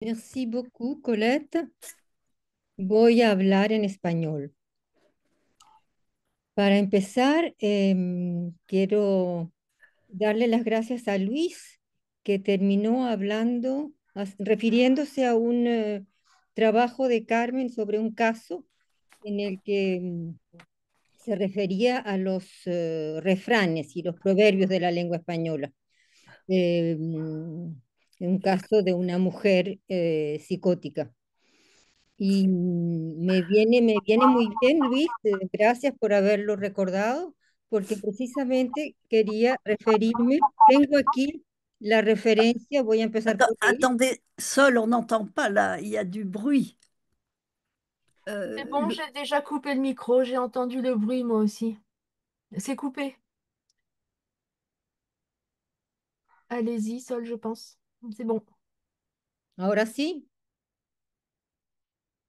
Merci beaucoup, Colette. Voy a hablar en español. Para empezar, quiero darle las gracias a Luis, que terminó hablando, refiriéndose a un trabajo de Carmen sobre un caso en el que se refería a los refranes y los proverbios de la lengua española. Un caso de una mujer psicótica. Y me viene muy bien, Luis, gracias por haberlo recordado, porque precisamente quería referirme, tengo aquí la referencia, voy a empezar por ahí. Attendez, Sol, on n'entend pas là, il y a du bruit. C'est Euh, bon, le- j'ai déjà coupé le micro, j'ai entendu le bruit moi aussi. C'est coupé. Allez-y, Sol, je pense. C'est bon. Ahora sí,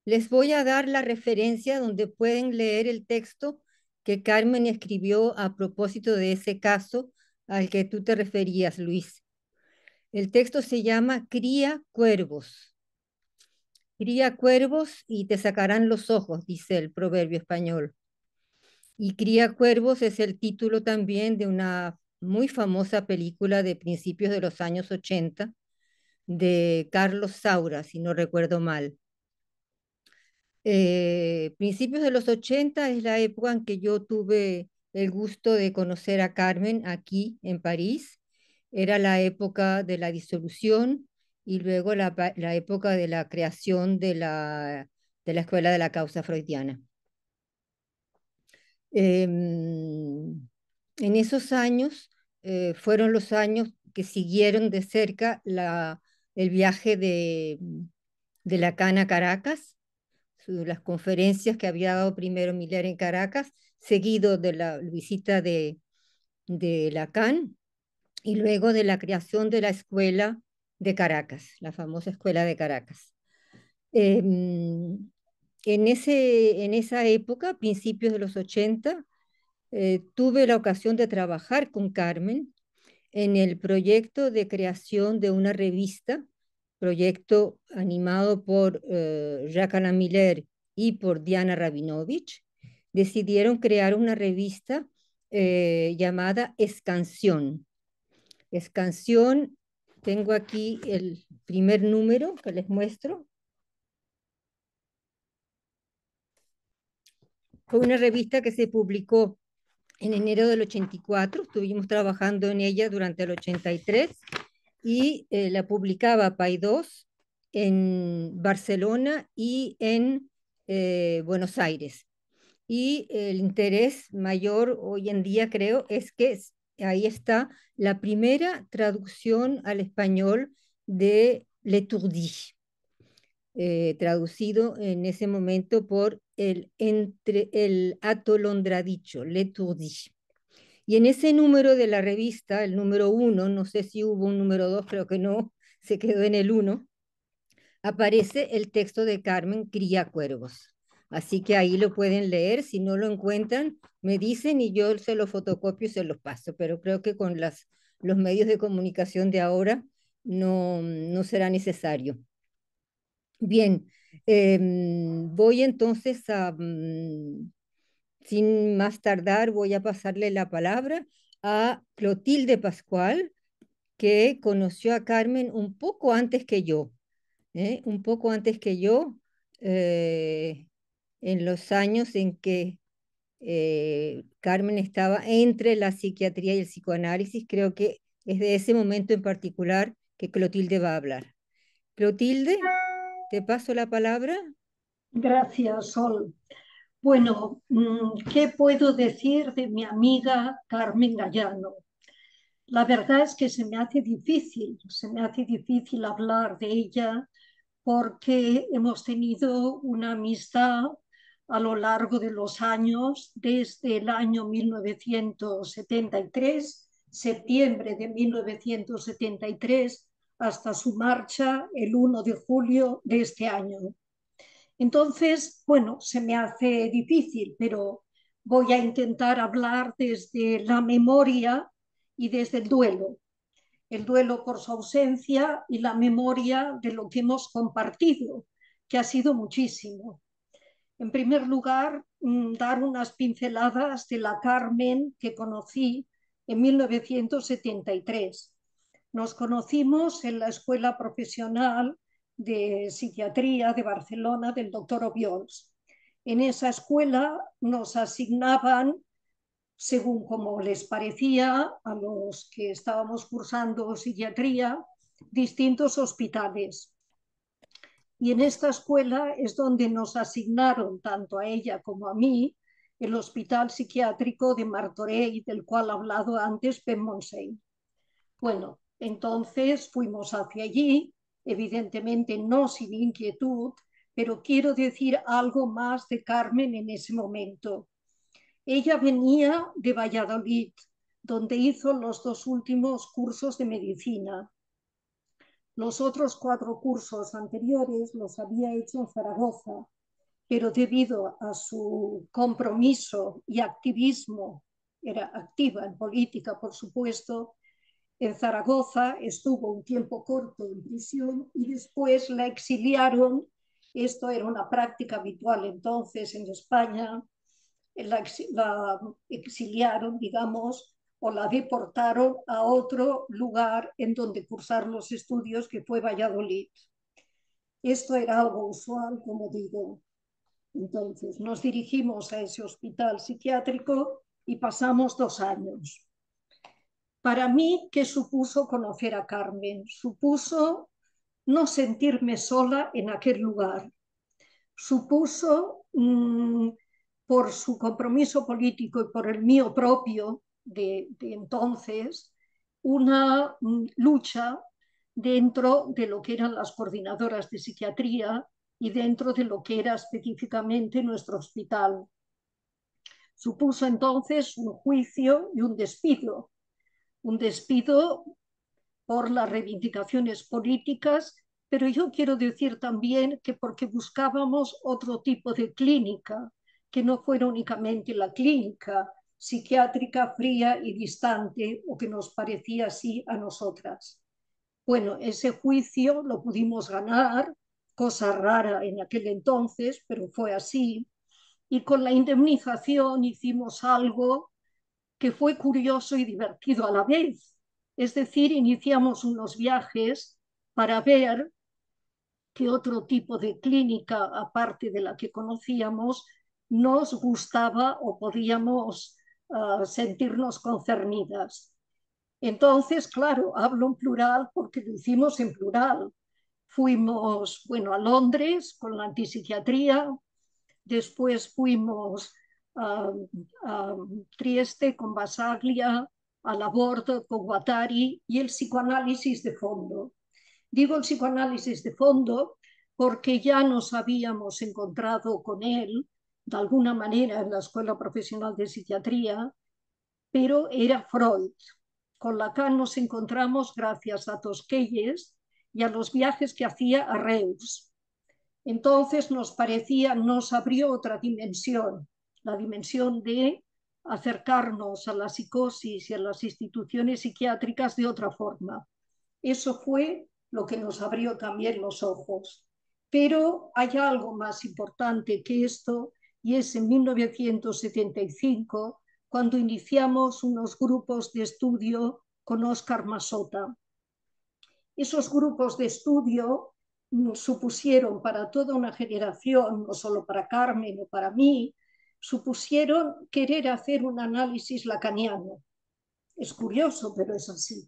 les voy a dar la referencia donde pueden leer el texto que Carmen escribió a propósito de ese caso al que tú te referías, Luis. El texto se llama Cría cuervos. Cría cuervos y te sacarán los ojos, dice el proverbio español. Y Cría cuervos es el título también de una muy famosa película de principios de los años 80 de Carlos Saura, si no recuerdo mal. Principios de los 80 es la época en que yo tuve el gusto de conocer a Carmen aquí en París. Era la época de la disolución y luego la época de la creación de la Escuela de la Causa Freudiana. En esos años fueron los años que siguieron de cerca el viaje de Lacan a Caracas, las conferencias que había dado primero Miller en Caracas, seguido de la visita de Lacan y luego de la creación de la escuela de Caracas, la famosa escuela de Caracas. En esa época, principios de los 80, tuve la ocasión de trabajar con Carmen en el proyecto de creación de una revista, proyecto animado por Jacques Alain Miller y por Diana Rabinovich. Decidieron crear una revista llamada Escanción. Escanción, tengo aquí el primer número que les muestro. Fue una revista que se publicó en enero del 84, estuvimos trabajando en ella durante el 83 y la publicaba Paidós en Barcelona y en Buenos Aires. Y el interés mayor hoy en día creo es que ahí está la primera traducción al español de L'Etourdi, traducido en ese momento por el atolondradicho, L'Etourdi. Y en ese número de la revista, el número uno, no sé si hubo un número dos, creo que no, se quedó en el uno, aparece el texto de Carmen Cría Cuervos. Así que ahí lo pueden leer, si no lo encuentran, me dicen y yo se lo fotocopio y se los paso, pero creo que con los medios de comunicación de ahora no será necesario. Bien, voy entonces sin más tardar, voy a pasarle la palabra a Clotilde Pascual, que conoció a Carmen un poco antes que yo, un poco antes que yo, eh, en los años en que Carmen estaba entre la psiquiatría y el psicoanálisis. Creo que es de ese momento en particular que Clotilde va a hablar. Clotilde, te paso la palabra. Gracias, Sol. Bueno, ¿qué puedo decir de mi amiga Carmen Gallano? La verdad es que se me hace difícil hablar de ella porque hemos tenido una amistad a lo largo de los años, desde el año 1973, septiembre de 1973, hasta su marcha el 1 de julio de este año. Entonces, bueno, se me hace difícil, pero voy a intentar hablar desde la memoria y desde el duelo. el duelo por su ausencia y la memoria de lo que hemos compartido, que ha sido muchísimo. En primer lugar, dar unas pinceladas de la Carmen que conocí en 1973. Nos conocimos en la Escuela Profesional de Psiquiatría de Barcelona del doctor Obiols. En esa escuela nos asignaban, según como les parecía a los que estábamos cursando psiquiatría, distintos hospitales. Y en esta escuela es donde nos asignaron, tanto a ella como a mí, el hospital psiquiátrico de Martorell, del cual ha hablado antes Ben Montseny. Bueno, entonces fuimos hacia allí, evidentemente no sin inquietud, pero quiero decir algo más de Carmen en ese momento. Ella venía de Valladolid, donde hizo los 2 últimos cursos de medicina. Los otros 4 cursos anteriores los había hecho en Zaragoza, pero debido a su compromiso y activismo, era activa en política, por supuesto, en Zaragoza estuvo un tiempo corto en prisión y después la exiliaron. Esto era una práctica habitual entonces en España. La exiliaron, digamos, o la deportaron a otro lugar en donde cursar los estudios, que fue Valladolid. Esto era algo usual, como digo. Entonces nos dirigimos a ese hospital psiquiátrico y pasamos 2 años. Para mí, ¿qué supuso conocer a Carmen? Supuso no sentirme sola en aquel lugar. Supuso, por su compromiso político y por el mío propio de entonces, una lucha dentro de lo que eran las coordinadoras de psiquiatría y dentro de lo que era específicamente nuestro hospital. Supuso entonces un juicio y un despido por las reivindicaciones políticas, pero yo quiero decir también que porque buscábamos otro tipo de clínica, que no fuera únicamente la clínica psiquiátrica fría y distante, o que nos parecía así a nosotras. Bueno, ese juicio lo pudimos ganar, cosa rara en aquel entonces, pero fue así, y con la indemnización hicimos algo que fue curioso y divertido a la vez. Es decir, iniciamos unos viajes para ver qué otro tipo de clínica, aparte de la que conocíamos, nos gustaba o podíamos sentirnos concernidas. Entonces, claro, hablo en plural porque lo hicimos en plural. Fuimos, bueno, a Londres con la antipsiquiatría, después fuimos a Trieste con Basaglia, a Laborde con Guattari y el psicoanálisis de fondo. Digo el psicoanálisis de fondo porque ya nos habíamos encontrado con él de alguna manera en la Escuela Profesional de Psiquiatría, pero era Freud. Con Lacan nos encontramos gracias a Tosquelles y a los viajes que hacía a Reus. Entonces nos abrió otra dimensión, la dimensión de acercarnos a la psicosis y a las instituciones psiquiátricas de otra forma. Eso fue lo que nos abrió también los ojos. Pero hay algo más importante que esto, y es en 1975, cuando iniciamos unos grupos de estudio con Óscar Masota. Esos grupos de estudio supusieron para toda una generación, no solo para Carmen o para mí, supusieron querer hacer un análisis lacaniano. Es curioso, pero es así.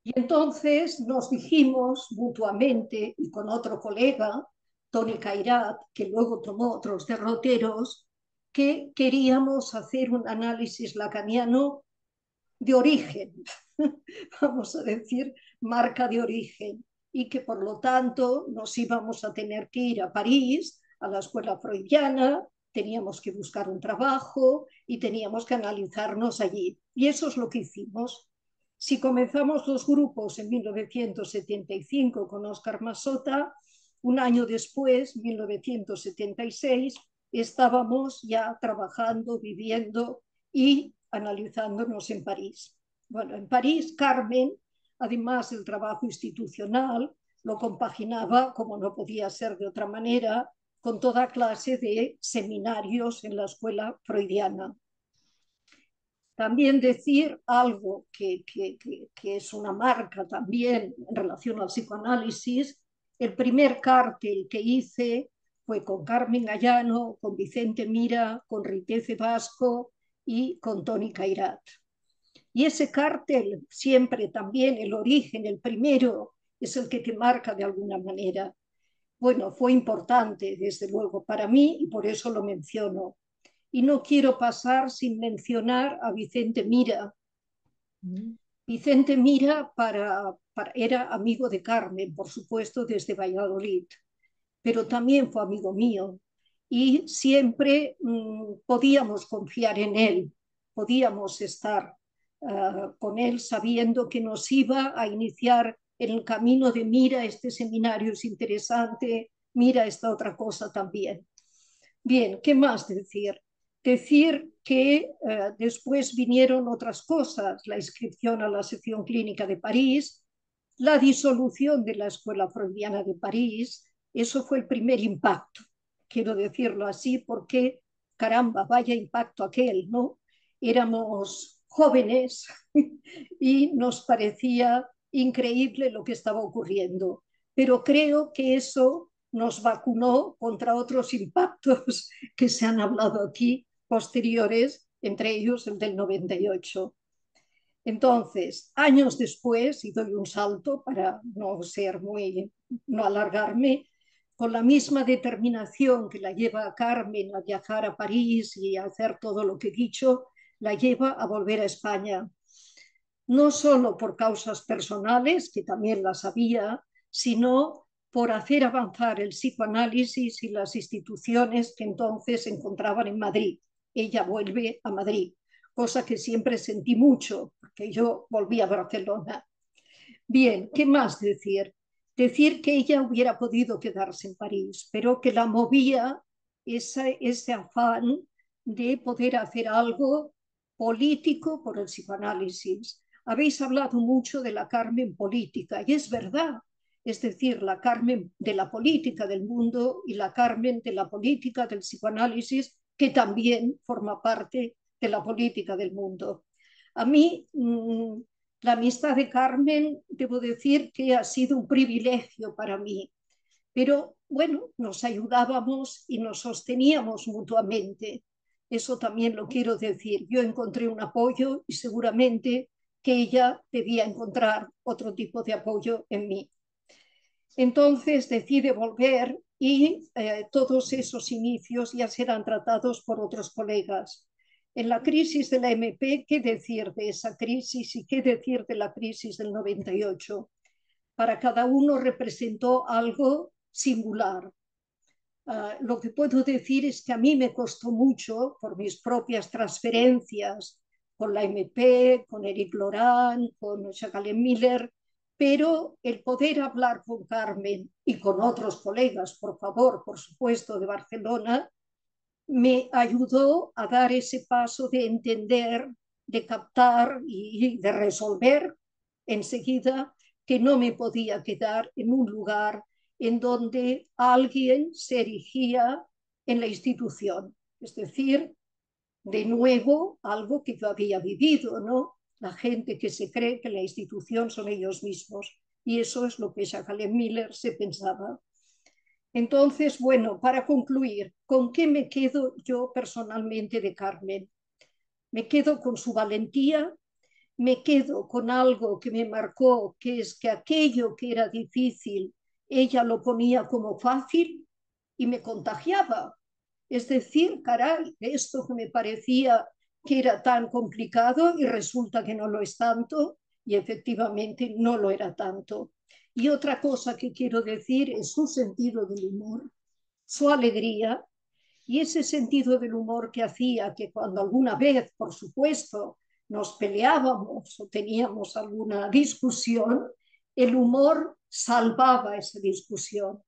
Y entonces nos dijimos mutuamente, y con otro colega, Tony Cairat, que luego tomó otros derroteros, que queríamos hacer un análisis lacaniano de origen, vamos a decir, marca de origen, y que por lo tanto nos íbamos a tener que ir a París, a la escuela freudiana, teníamos que buscar un trabajo y teníamos que analizarnos allí. Y eso es lo que hicimos. Si comenzamos los grupos en 1975 con Óscar Masota, un año después, 1976, estábamos ya trabajando, viviendo y analizándonos en París. Bueno, en París, Carmen Además, el trabajo institucional lo compaginaba, como no podía ser de otra manera, con toda clase de seminarios en la escuela freudiana. También decir algo que es una marca también en relación al psicoanálisis. El primer cartel que hice fue con Carmen Gallano, con Vicente Mira, con Riteze Vasco y con Toni Cairat. Y ese cartel siempre también, el origen, el primero, es el que te marca de alguna manera. Bueno, fue importante, desde luego, para mí y por eso lo menciono. Y no quiero pasar sin mencionar a Vicente Mira. Vicente Mira era amigo de Carmen, por supuesto, desde Valladolid, pero también fue amigo mío y siempre podíamos confiar en él, podíamos estar con él sabiendo que nos iba a iniciar en el camino de mira, este seminario es interesante, mira esta otra cosa también. Bien, ¿qué más decir? Decir que después vinieron otras cosas, la inscripción a la sección clínica de París, la disolución de la Escuela Freudiana de París, eso fue el primer impacto, quiero decirlo así, porque caramba, vaya impacto aquel, ¿no? Éramos jóvenes y nos parecía increíble lo que estaba ocurriendo, pero creo que eso nos vacunó contra otros impactos que se han hablado aquí posteriores, entre ellos el del 98. Entonces, años después, y doy un salto para no alargarme, con la misma determinación que la lleva a Carmen a viajar a París y a hacer todo lo que he dicho, la lleva a volver a España. No solo por causas personales, que también las había, sino por hacer avanzar el psicoanálisis y las instituciones que entonces se encontraban en Madrid. Ella vuelve a Madrid, cosa que siempre sentí mucho, porque yo volví a Barcelona. Bien, ¿qué más decir? Decir que ella hubiera podido quedarse en París, pero que la movía ese afán de poder hacer algo político por el psicoanálisis. Habéis hablado mucho de la Carmen política, y es verdad, es decir, la Carmen de la política del mundo y la Carmen de la política del psicoanálisis, que también forma parte de la política del mundo. A mí, la amistad de Carmen, debo decir que ha sido un privilegio para mí, pero bueno, nos ayudábamos y nos sosteníamos mutuamente. Eso también lo quiero decir. Yo encontré un apoyo y seguramente que ella debía encontrar otro tipo de apoyo en mí. Entonces decide volver y todos esos inicios ya serán tratados por otros colegas. En la crisis de la MP, ¿qué decir de esa crisis y qué decir de la crisis del 98? Para cada uno representó algo singular. Lo que puedo decir es que a mí me costó mucho, por mis propias transferencias, con la MP, con Eric Laurent, con Jacqueline Miller, pero el poder hablar con Carmen y con otros colegas, por favor, por supuesto, de Barcelona, me ayudó a dar ese paso de entender, de captar y de resolver enseguida que no me podía quedar en un lugar en donde alguien se erigía en la institución. Es decir, de nuevo, algo que yo había vivido, ¿no? La gente que se cree que la institución son ellos mismos. Y eso es lo que Jacqueline Miller se pensaba. Entonces, bueno, para concluir, ¿con qué me quedo yo personalmente de Carmen? Me quedo con su valentía, me quedo con algo que me marcó, que es que aquello que era difícil, ella lo ponía como fácil y me contagiaba. Es decir, caray, esto que me parecía que era tan complicado y resulta que no lo es tanto, y efectivamente no lo era tanto. Y otra cosa que quiero decir es su sentido del humor, su alegría y ese sentido del humor que hacía que cuando alguna vez, por supuesto, nos peleábamos o teníamos alguna discusión, el humor salvaba esa discusión.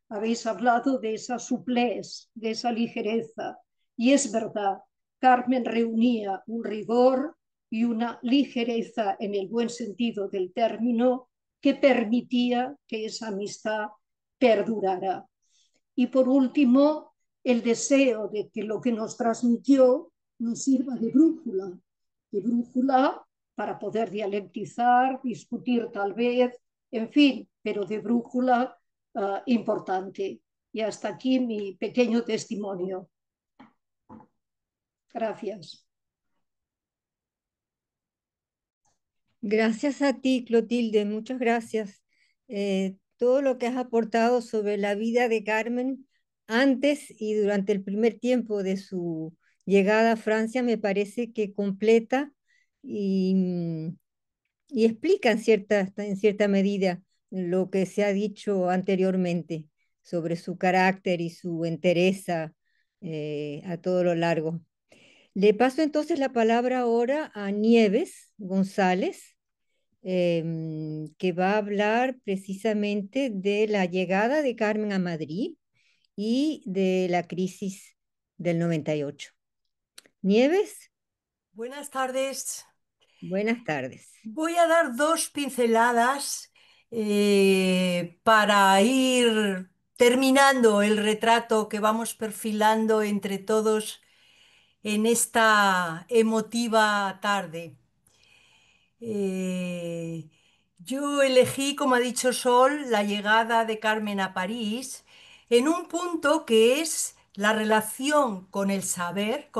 Habéis hablado de esa suplez, de esa ligereza, y es verdad, Carmen reunía un rigor y una ligereza en el buen sentido del término que permitía que esa amistad perdurara. Y por último, el deseo de que lo que nos transmitió nos sirva de brújula para poder dialectizar, discutir tal vez, en fin, pero de brújula importante. Y hasta aquí mi pequeño testimonio. Gracias. Gracias a ti, Clotilde, muchas gracias. Todo lo que has aportado sobre la vida de Carmen antes y durante el primer tiempo de su llegada a Francia me parece que completa y, y explica en cierta medida lo que se ha dicho anteriormente sobre su carácter y su entereza a todo lo largo. Le paso entonces la palabra ahora a Nieves González, que va a hablar precisamente de la llegada de Carmen a Madrid y de la crisis del 98. Nieves, Buenas tardes. buenas tardes. Voy a dar dos pinceladas para ir terminando el retrato que vamos perfilando entre todos en esta emotiva tarde. Eh, yo elegí, como ha dicho Sol, la llegada de Carmen a París en un punto que es la relación con el saber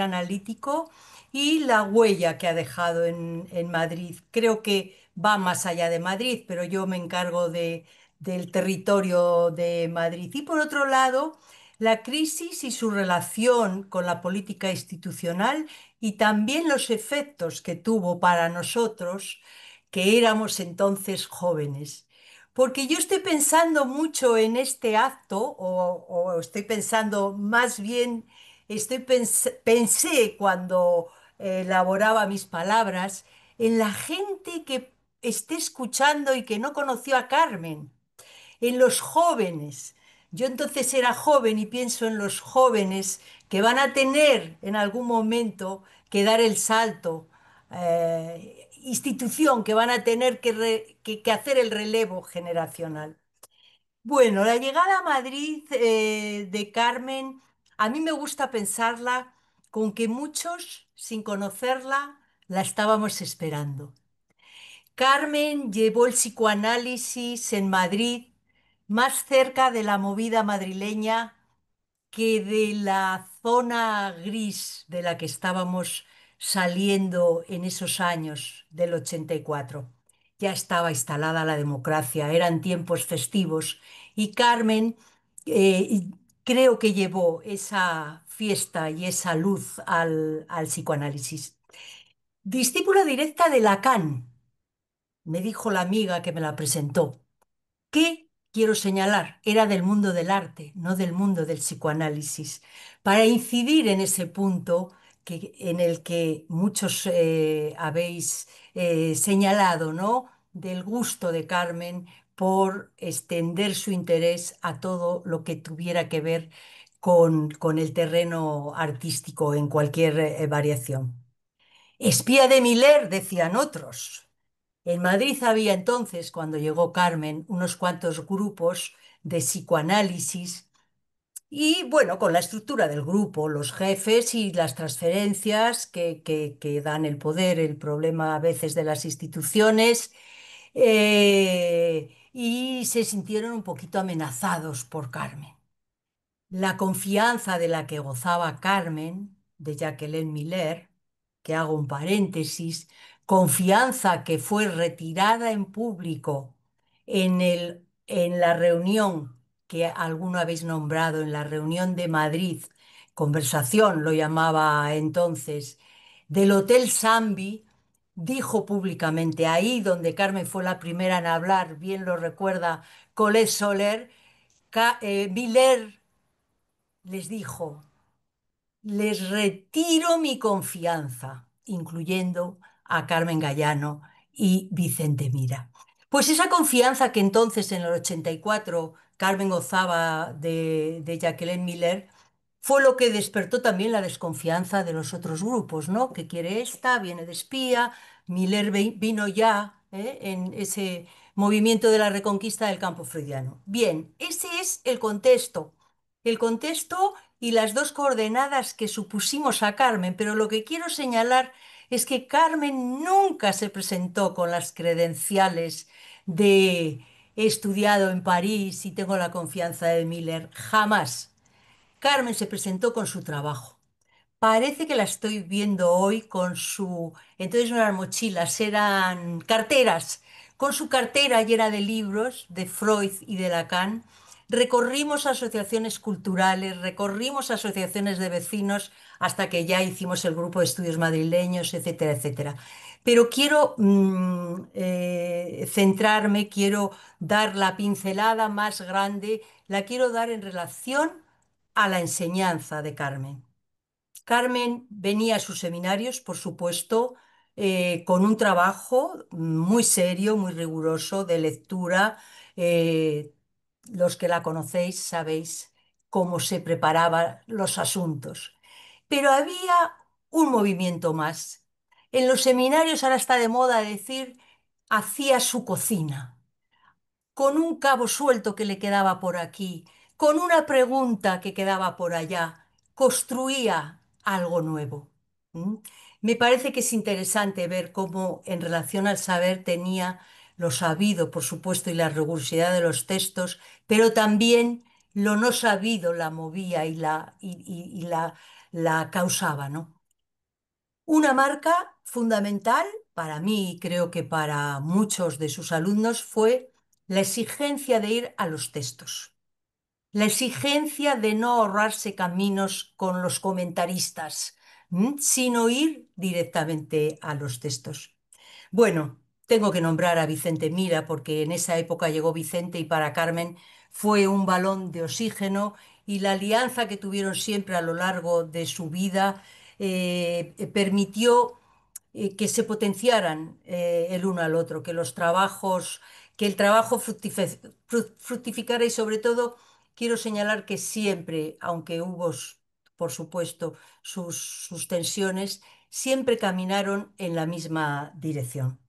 analítico y la huella que ha dejado en Madrid. Creo que va más allá de Madrid, pero yo me encargo del territorio de Madrid. Y por otro lado, la crisis y su relación con la política institucional y también los efectos que tuvo para nosotros, que éramos entonces jóvenes. Porque yo estoy pensando mucho en este acto, o estoy pensando más bien, pensé cuando elaboraba mis palabras, en la gente que esté escuchando y que no conoció a Carmen, en los jóvenes. Yo entonces era joven y pienso en los jóvenes que van a tener en algún momento que dar el salto, institución, que van a tener que hacer el relevo generacional. Bueno, la llegada a Madrid de Carmen, a mí me gusta pensarla con que muchos, sin conocerla, la estábamos esperando. Carmen llevó el psicoanálisis en Madrid más cerca de la movida madrileña que de la zona gris de la que estábamos saliendo en esos años del 84. Ya estaba instalada la democracia, eran tiempos festivos y Carmen creo que llevó esa fiesta y esa luz al psicoanálisis. Discípula directa de Lacan, me dijo la amiga que me la presentó, que, quiero señalar, era del mundo del arte, no del mundo del psicoanálisis, para incidir en ese punto en el que muchos habéis señalado, ¿no? Del gusto de Carmen por extender su interés a todo lo que tuviera que ver con el terreno artístico en cualquier variación. Espía de Miller, decían otros. En Madrid había entonces, cuando llegó Carmen, unos cuantos grupos de psicoanálisis y, bueno, con la estructura del grupo, los jefes y las transferencias que dan el poder, el problema a veces de las instituciones, y se sintieron un poquito amenazados por Carmen. La confianza de la que gozaba Carmen, de Jacqueline Miller, que hago un paréntesis, confianza que fue retirada en público en la reunión que alguno habéis nombrado, en la reunión de Madrid, conversación lo llamaba entonces, del Hotel Sambi, dijo públicamente, ahí donde Carmen fue la primera en hablar, bien lo recuerda Colette Soler, Miller les dijo, les retiro mi confianza, incluyendo a Carmen Gallano y Vicente Mira. Pues esa confianza que entonces en el 84 Carmen gozaba de Jacqueline Miller, fue lo que despertó también la desconfianza de los otros grupos, ¿no? ¿Qué quiere esta? Viene de espía. Miller vino ya, en ese movimiento de la reconquista del campo freudiano. Bien, ese es el contexto. El contexto y las dos coordenadas que supusimos a Carmen, pero lo que quiero señalar es que Carmen nunca se presentó con las credenciales de he estudiado en París y tengo la confianza de Miller. Jamás. Carmen se presentó con su trabajo. Parece que la estoy viendo hoy con su... Entonces no eran mochilas, eran carteras. Con su cartera llena de libros de Freud y de Lacan. Recorrimos asociaciones culturales, recorrimos asociaciones de vecinos hasta que ya hicimos el grupo de estudios madrileños, etcétera, etcétera. Pero quiero centrarme, quiero dar la pincelada más grande, la quiero dar en relación a la enseñanza de Carmen. Carmen venía a sus seminarios, por supuesto, con un trabajo muy serio, muy riguroso de lectura. Eh, los que la conocéis sabéis cómo se preparaban los asuntos. Pero había un movimiento más. En los seminarios ahora está de moda decir, hacía su cocina con un cabo suelto que le quedaba por aquí, con una pregunta que quedaba por allá, construía algo nuevo. ¿Mm? Me parece que es interesante ver cómo en relación al saber tenía lo sabido, por supuesto, y la rigurosidad de los textos, pero también lo no sabido la movía y la causaba, ¿no? Una marca fundamental para mí y creo que para muchos de sus alumnos fue la exigencia de ir a los textos, la exigencia de no ahorrarse caminos con los comentaristas, sino ir directamente a los textos. Bueno, tengo que nombrar a Vicente Mira porque en esa época llegó Vicente y para Carmen fue un balón de oxígeno y la alianza que tuvieron siempre a lo largo de su vida permitió que se potenciaran el uno al otro, que el trabajo fructificara y sobre todo quiero señalar que siempre, aunque hubo, por supuesto, sus tensiones, siempre caminaron en la misma dirección.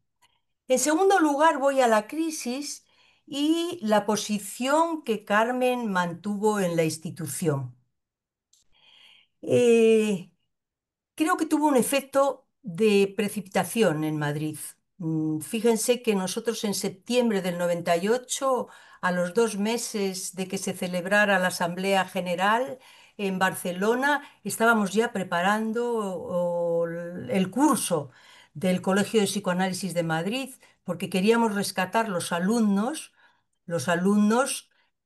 En segundo lugar, voy a la crisis y la posición que Carmen mantuvo en la institución. Eh, Creo que tuvo un efecto de precipitación en Madrid. Fíjense que nosotros en septiembre del 98, a los 2 meses de que se celebrara la Asamblea General en Barcelona, estábamos ya preparando el curso del Colegio de Psicoanálisis de Madrid, porque queríamos rescatar los alumnos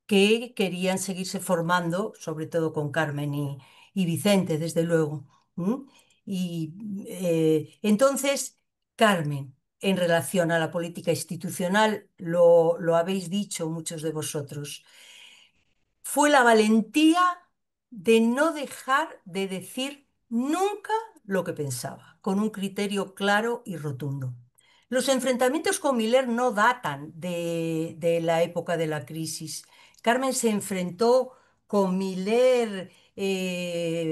que querían seguirse formando, sobre todo con Carmen y Vicente, desde luego. ¿Mm? Y entonces, Carmen, en relación a la política institucional, lo habéis dicho muchos de vosotros, fue la valentía de no dejar de decir nunca lo que pensaba, con un criterio claro y rotundo. Los enfrentamientos con Miller no datan de la época de la crisis. Carmen se enfrentó con Miller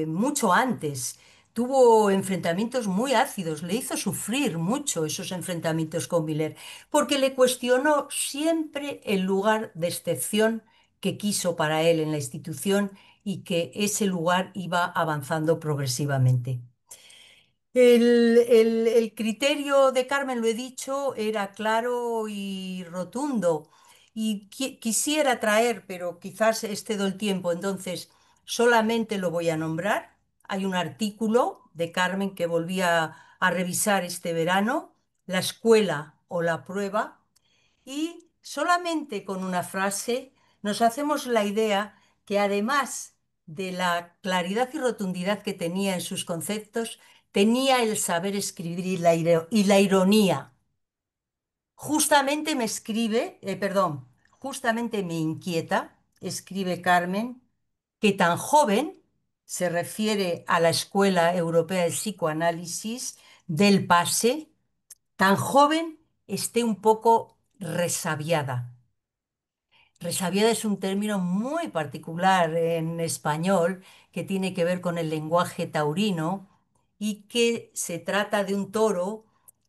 mucho antes. Tuvo enfrentamientos muy ácidos, le hizo sufrir mucho esos enfrentamientos con Miller, porque le cuestionó siempre el lugar de excepción que quiso para él en la institución y que ese lugar iba avanzando progresivamente. El criterio de Carmen, lo he dicho, era claro y rotundo. Y quisiera traer, pero quizás excedo el tiempo, entonces solamente lo voy a nombrar. Hay un artículo de Carmen que volví a revisar este verano, La escuela o la prueba, y solamente con una frase nos hacemos la idea que además de la claridad y rotundidad que tenía en sus conceptos, tenía el saber escribir y la ironía. Justamente me escribe, perdón, justamente me inquieta, escribe Carmen, que tan joven, se refiere a la Escuela Europea de Psicoanálisis del PASE, tan joven esté un poco resabiada. Resabiada es un término muy particular en español que tiene que ver con el lenguaje taurino y que se trata de un toro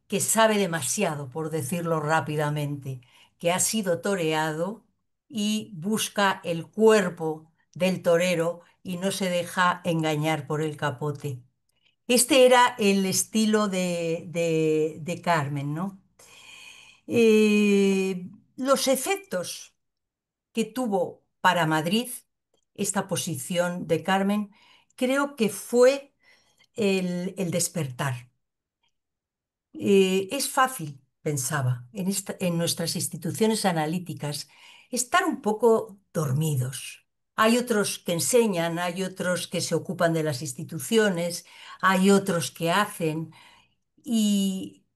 que sabe demasiado, por decirlo rápidamente, que ha sido toreado y busca el cuerpo del torero y no se deja engañar por el capote. Este era el estilo de Carmen, ¿no? Los efectos que tuvo para Madrid esta posición de Carmen, creo que fue el despertar. Es fácil, pensaba, en nuestras instituciones analíticas, estar un poco dormidos. Hay otros que enseñan, hay otros que se ocupan de las instituciones, hay otros que hacen, y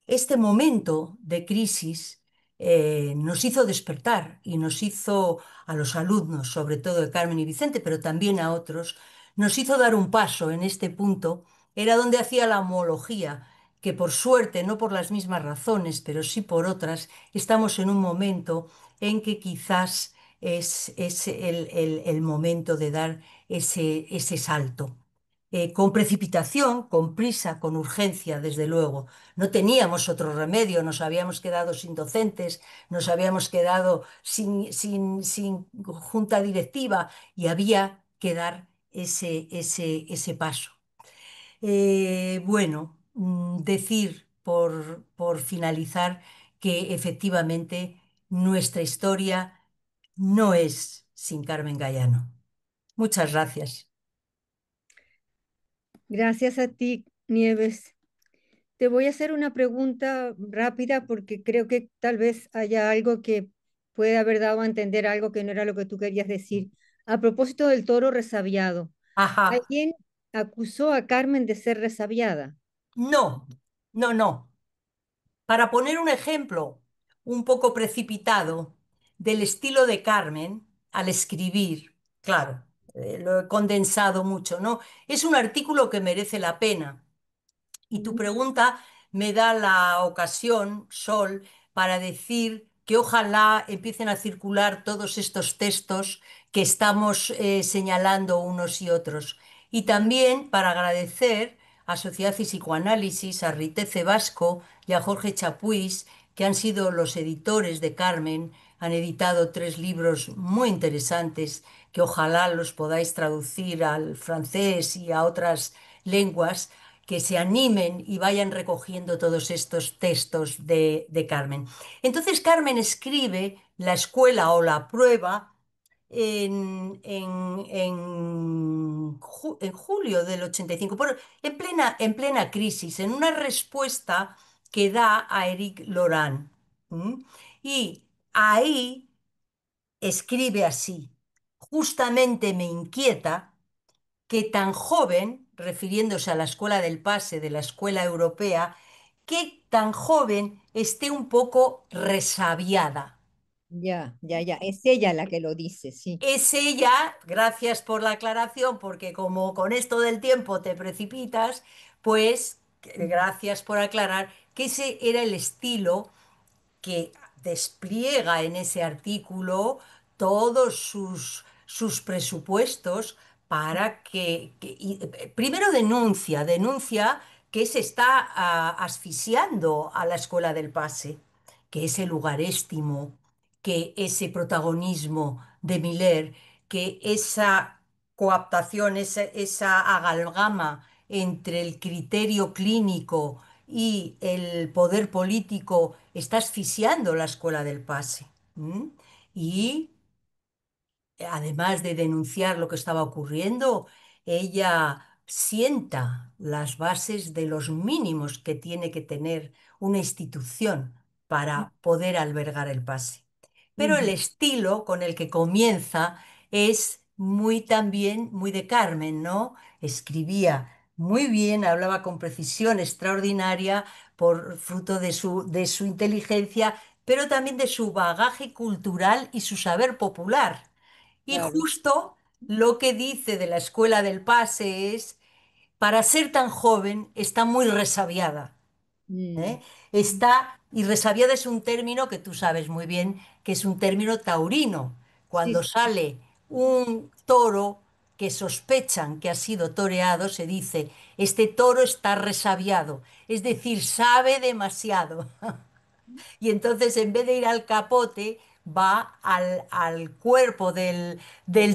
este momento de crisis nos hizo despertar y nos hizo a los alumnos, sobre todo de Carmen y Vicente, pero también a otros, nos hizo dar un paso en este punto. Era donde hacía la homología, que por suerte, no por las mismas razones, pero sí por otras, estamos en un momento en que quizás es el momento de dar ese salto. Con precipitación, con prisa, con urgencia, desde luego. No teníamos otro remedio, nos habíamos quedado sin docentes, nos habíamos quedado sin junta directiva y había que dar ese paso. Bueno, decir por finalizar que efectivamente nuestra historia no es sin Carmen Gallano. Muchas gracias. Gracias a ti, Nieves. Te voy a hacer una pregunta rápida porque creo que tal vez haya algo que puede haber dado a entender algo que no era lo que tú querías decir. A propósito del toro resabiado, Ajá. ¿alguien acusó a Carmen de ser resabiada? No, no, no. Para poner un ejemplo un poco precipitado del estilo de Carmen al escribir, claro, lo he condensado mucho, ¿no? Es un artículo que merece la pena. Y tu Mm. pregunta me da la ocasión, Sol, para decir que ojalá empiecen a circular todos estos textos que estamos señalando unos y otros. Y también para agradecer a Sociedad y Psicoanálisis, a Rite Vasco y a Jorge Chapuis, que han sido los editores de Carmen, han editado 3 libros muy interesantes que ojalá los podáis traducir al francés y a otras lenguas, que se animen y vayan recogiendo todos estos textos de Carmen. Entonces Carmen escribe la escuela o la prueba en julio del 85, en plena crisis, en una respuesta que da a Eric Laurent. ¿M? Y ahí escribe así: justamente me inquieta que tan joven, refiriéndose a la escuela del pase de la escuela europea, que tan joven esté un poco resabiada. Ya, ya, ya. Es ella la que lo dice, sí. Es ella, gracias por la aclaración, porque como con esto del tiempo te precipitas, pues gracias por aclarar que ese era el estilo que despliega en ese artículo todos sus presupuestos para primero denuncia que se está asfixiando a la escuela del pase, que ese lugaréstimo, que ese protagonismo de Miller, que esa coaptación, esa amalgama entre el criterio clínico y el poder político está asfixiando la escuela del pase. ¿M? Y además de denunciar lo que estaba ocurriendo, ella sienta las bases de los mínimos que tiene que tener una institución para poder albergar el pase. Pero el Ujú. estilo con el que comienza es muy también muy de Carmen, ¿no? Escribía muy bien, hablaba con precisión extraordinaria por fruto de su inteligencia, pero también de su bagaje cultural y su saber popular. Y Claro. justo lo que dice de la escuela del pase es: para ser tan joven está muy resabiada, Mm. ¿eh? Está Y resabiado es un término que tú sabes muy bien que es un término taurino. Sí, Cuando sí. sale un toro que sospechan que ha sido toreado, se dice, este toro está resabiado, es decir, sabe demasiado. Y entonces en vez de ir al capote, va al cuerpo del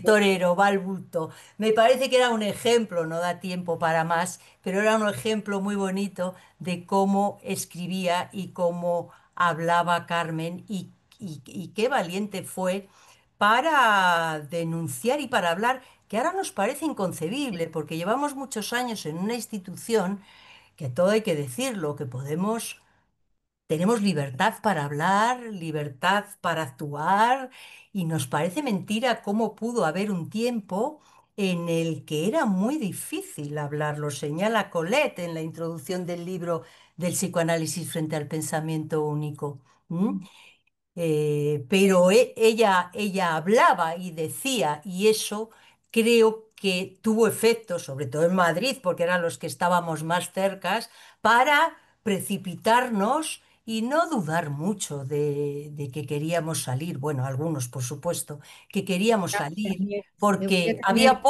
torero, va al bulto. Me parece que era un ejemplo, no da tiempo para más, pero era un ejemplo muy bonito de cómo escribía y cómo hablaba Carmen y qué valiente fue para denunciar y para hablar, que ahora nos parece inconcebible, porque llevamos muchos años en una institución que todo hay que decirlo, que tenemos libertad para hablar, libertad para actuar, y nos parece mentira cómo pudo haber un tiempo en el que era muy difícil hablar. Lo señala Colette en la introducción del libro del psicoanálisis frente al pensamiento único. ¿M? Pero ella hablaba y decía, y eso creo que tuvo efecto, sobre todo en Madrid, porque eran los que estábamos más cercas, para precipitarnos y no dudar mucho de que queríamos salir, bueno, algunos por supuesto, que queríamos Gracias, salir, Nieves. porque había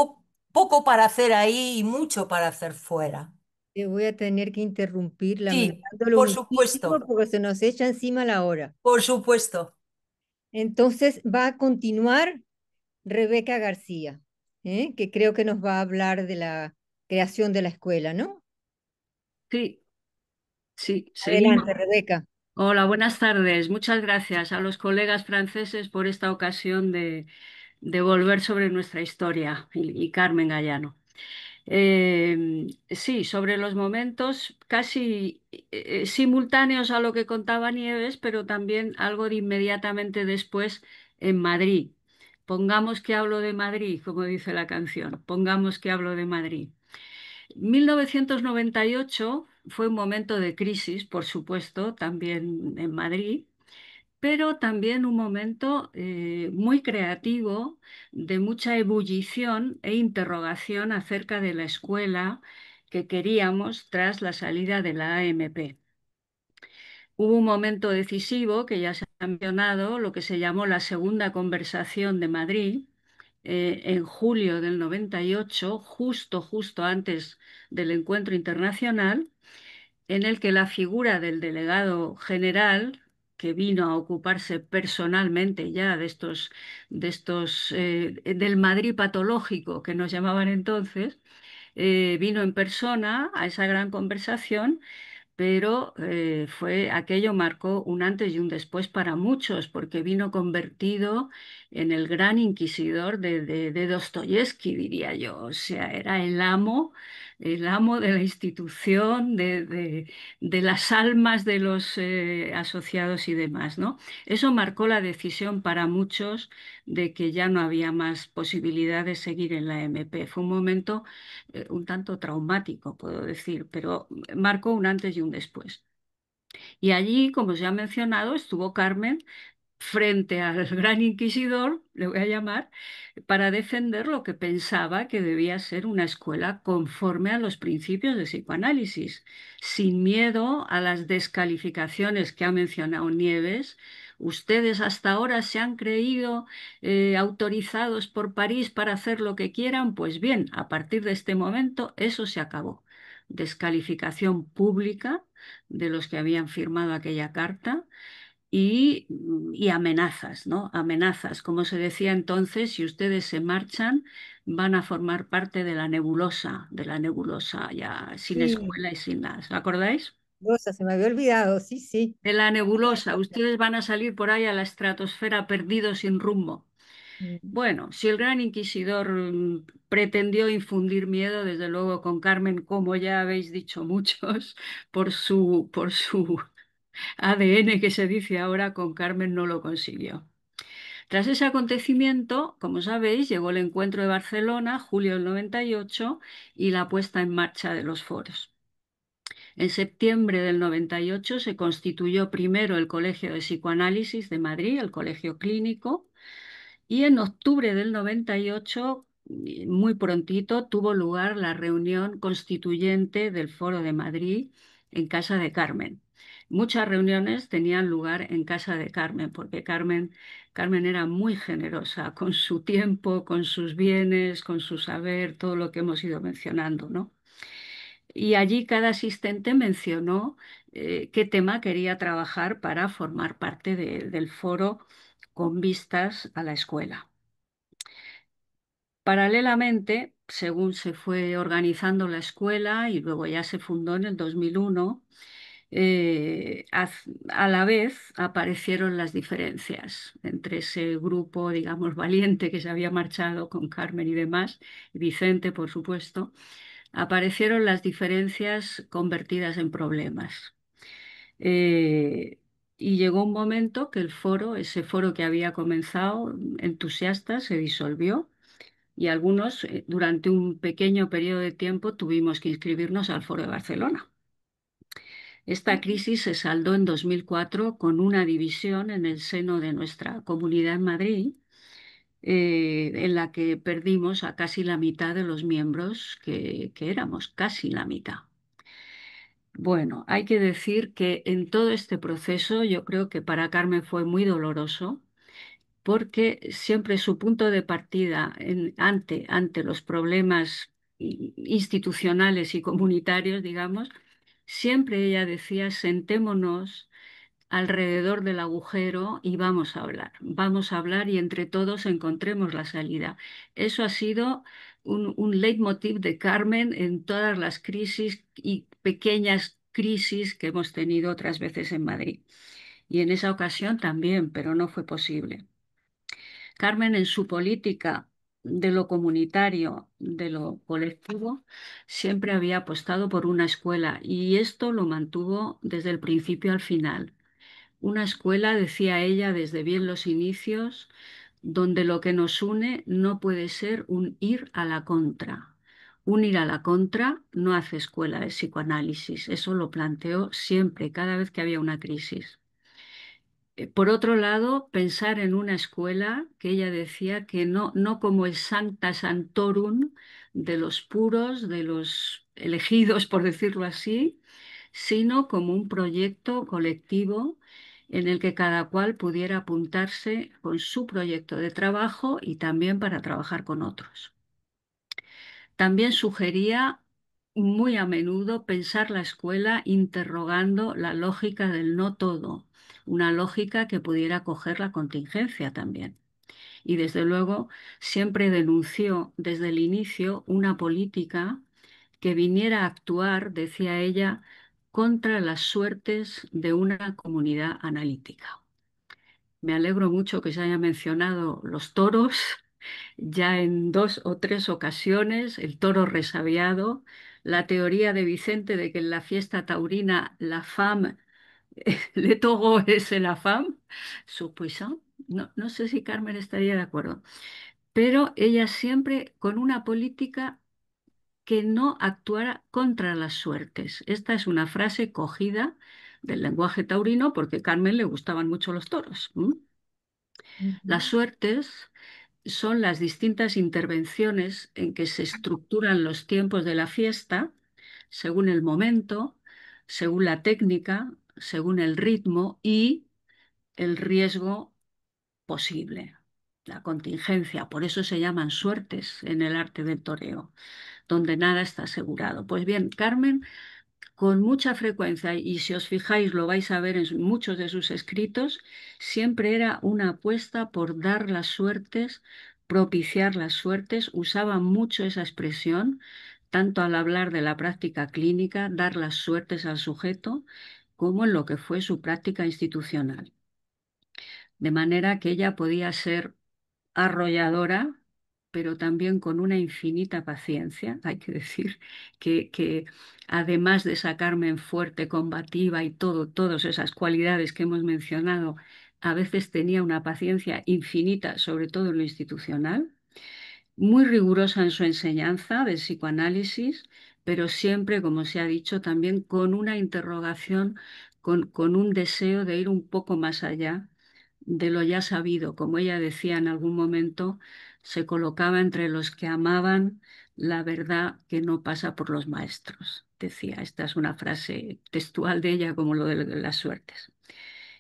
poco para hacer ahí y mucho para hacer fuera. Te voy a tener que interrumpir Sí, lamentándolo por muchísimo supuesto, porque se nos echa encima la hora. por supuesto. Entonces va a continuar Rebeca García, que creo que nos va a hablar de la creación de la escuela, ¿no? Sí, sí, seguimos. Adelante, Rebeca. Hola, buenas tardes. Muchas gracias a los colegas franceses por esta ocasión de volver sobre nuestra historia y Carmen Gallano. Sí, sobre los momentos casi simultáneos a lo que contaba Nieves, pero también algo de inmediatamente después en Madrid. Pongamos que hablo de Madrid, como dice la canción. Pongamos que hablo de Madrid. 1998 fue un momento de crisis, por supuesto, también en Madrid, pero también un momento muy creativo, de mucha ebullición e interrogación acerca de la escuela que queríamos tras la salida de la AMP. Hubo un momento decisivo que ya se ha mencionado, lo que se llamó la Segunda Conversación de Madrid, en julio del 98, justo antes del encuentro internacional, en el que la figura del delegado general, que vino a ocuparse personalmente ya del Madrid patológico que nos llamaban entonces, vino en persona a esa gran conversación, pero aquello marcó un antes y un después para muchos, porque vino convertido en el gran inquisidor de Dostoyevsky, diría yo. O sea, era el amo de la institución, de las almas de los asociados y demás, ¿no? Eso marcó la decisión para muchos de que ya no había más posibilidad de seguir en la MP. Fue un momento un tanto traumático, puedo decir, pero marcó un antes y un después. Y allí, como se ha mencionado, estuvo Carmen frente al gran inquisidor, le voy a llamar, para defender lo que pensaba que debía ser una escuela conforme a los principios de psicoanálisis, sin miedo a las descalificaciones que ha mencionado Nieves. Ustedes hasta ahora se han creído autorizados por París para hacer lo que quieran. Pues bien, a partir de este momento eso se acabó. Descalificación pública de los que habían firmado aquella carta y amenazas, ¿no? Amenazas. Como se decía entonces, si ustedes se marchan, van a formar parte de la nebulosa ya sin Sí, escuela y sin nada. ¿Os acordáis? Rosa, se me había olvidado, sí, sí. De la nebulosa. Ustedes van a salir por ahí a la estratosfera perdidos sin rumbo. Mm. Bueno, si el gran inquisidor pretendió infundir miedo, desde luego con Carmen, como ya habéis dicho muchos, por su ADN que se dice ahora, con Carmen no lo consiguió. Tras ese acontecimiento, como sabéis, llegó el encuentro de Barcelona, julio del 98, y la puesta en marcha de los foros. En septiembre del 98 se constituyó primero el Colegio de Psicoanálisis de Madrid, el Colegio Clínico, y en octubre del 98, muy prontito, tuvo lugar la reunión constituyente del Foro de Madrid en Casa de Carmen. Muchas reuniones tenían lugar en casa de Carmen, porque Carmen era muy generosa con su tiempo, con sus bienes, con su saber, todo lo que hemos ido mencionando, ¿no? Y allí cada asistente mencionó qué tema quería trabajar para formar parte del foro con vistas a la escuela. Paralelamente, según se fue organizando la escuela y luego ya se fundó en el 2001, a la vez aparecieron las diferencias entre ese grupo, digamos, valiente que se había marchado con Carmen y demás, y Vicente, por supuesto, aparecieron las diferencias convertidas en problemas. Eh, y llegó un momento que el foro, ese foro que había comenzado entusiasta, se disolvió y algunos, durante un pequeño periodo de tiempo, tuvimos que inscribirnos al Foro de Barcelona. Esta crisis se saldó en 2004 con una división en el seno de nuestra comunidad en Madrid, en la que perdimos a casi la mitad de los miembros que éramos, casi la mitad. Bueno, hay que decir que en todo este proceso yo creo que para Carmen fue muy doloroso porque siempre su punto de partida ante los problemas institucionales y comunitarios, digamos, siempre ella decía, sentémonos alrededor del agujero y vamos a hablar y entre todos encontremos la salida. Eso ha sido un leitmotiv de Carmen en todas las crisis y pequeñas crisis que hemos tenido otras veces en Madrid. Y en esa ocasión también, pero no fue posible. Carmen, en su política de lo comunitario, de lo colectivo, siempre había apostado por una escuela y esto lo mantuvo desde el principio al final. Una escuela, decía ella desde bien los inicios, donde lo que nos une no puede ser un ir a la contra. Un ir a la contra no hace escuela de psicoanálisis. Eso lo planteó siempre, cada vez que había una crisis. Por otro lado, pensar en una escuela que ella decía que no como el Sancta Sanctorum de los puros, de los elegidos, por decirlo así, sino como un proyecto colectivo en el que cada cual pudiera apuntarse con su proyecto de trabajo y también para trabajar con otros. También sugería muy a menudo pensar la escuela interrogando la lógica del no todo, una lógica que pudiera coger la contingencia también. Y desde luego siempre denunció desde el inicio una política que viniera a actuar, decía ella, contra las suertes de una comunidad analítica. Me alegro mucho que se haya mencionado los toros, ya en 2 o 3 ocasiones, el toro resabiado, la teoría de Vicente de que en la fiesta taurina la femme, le taureau es la femme, supuissant. No sé si Carmen estaría de acuerdo, pero ella siempre con una política que no actuara contra las suertes. Esta es una frase cogida del lenguaje taurino porque a Carmen le gustaban mucho los toros. Las suertes son las distintas intervenciones en que se estructuran los tiempos de la fiesta según el momento, según la técnica, según el ritmo y el riesgo posible, la contingencia. Por eso se llaman suertes en el arte del toreo, donde nada está asegurado. Pues bien, Carmen con mucha frecuencia, y si os fijáis lo vais a ver en muchos de sus escritos, siempre era una apuesta por dar las suertes, propiciar las suertes, usaba mucho esa expresión, tanto al hablar de la práctica clínica, dar las suertes al sujeto, como en lo que fue su práctica institucional. De manera que ella podía ser arrolladora, pero también con una infinita paciencia. Hay que decir que además de sacarme en fuerte, combativa y todas esas cualidades que hemos mencionado, a veces tenía una paciencia infinita, sobre todo en lo institucional, muy rigurosa en su enseñanza del psicoanálisis, pero siempre, como se ha dicho, también con una interrogación, con un deseo de ir un poco más allá de lo ya sabido. Como ella decía en algún momento, se colocaba entre los que amaban la verdad que no pasa por los maestros. decía, esta es una frase textual de ella como lo de las suertes,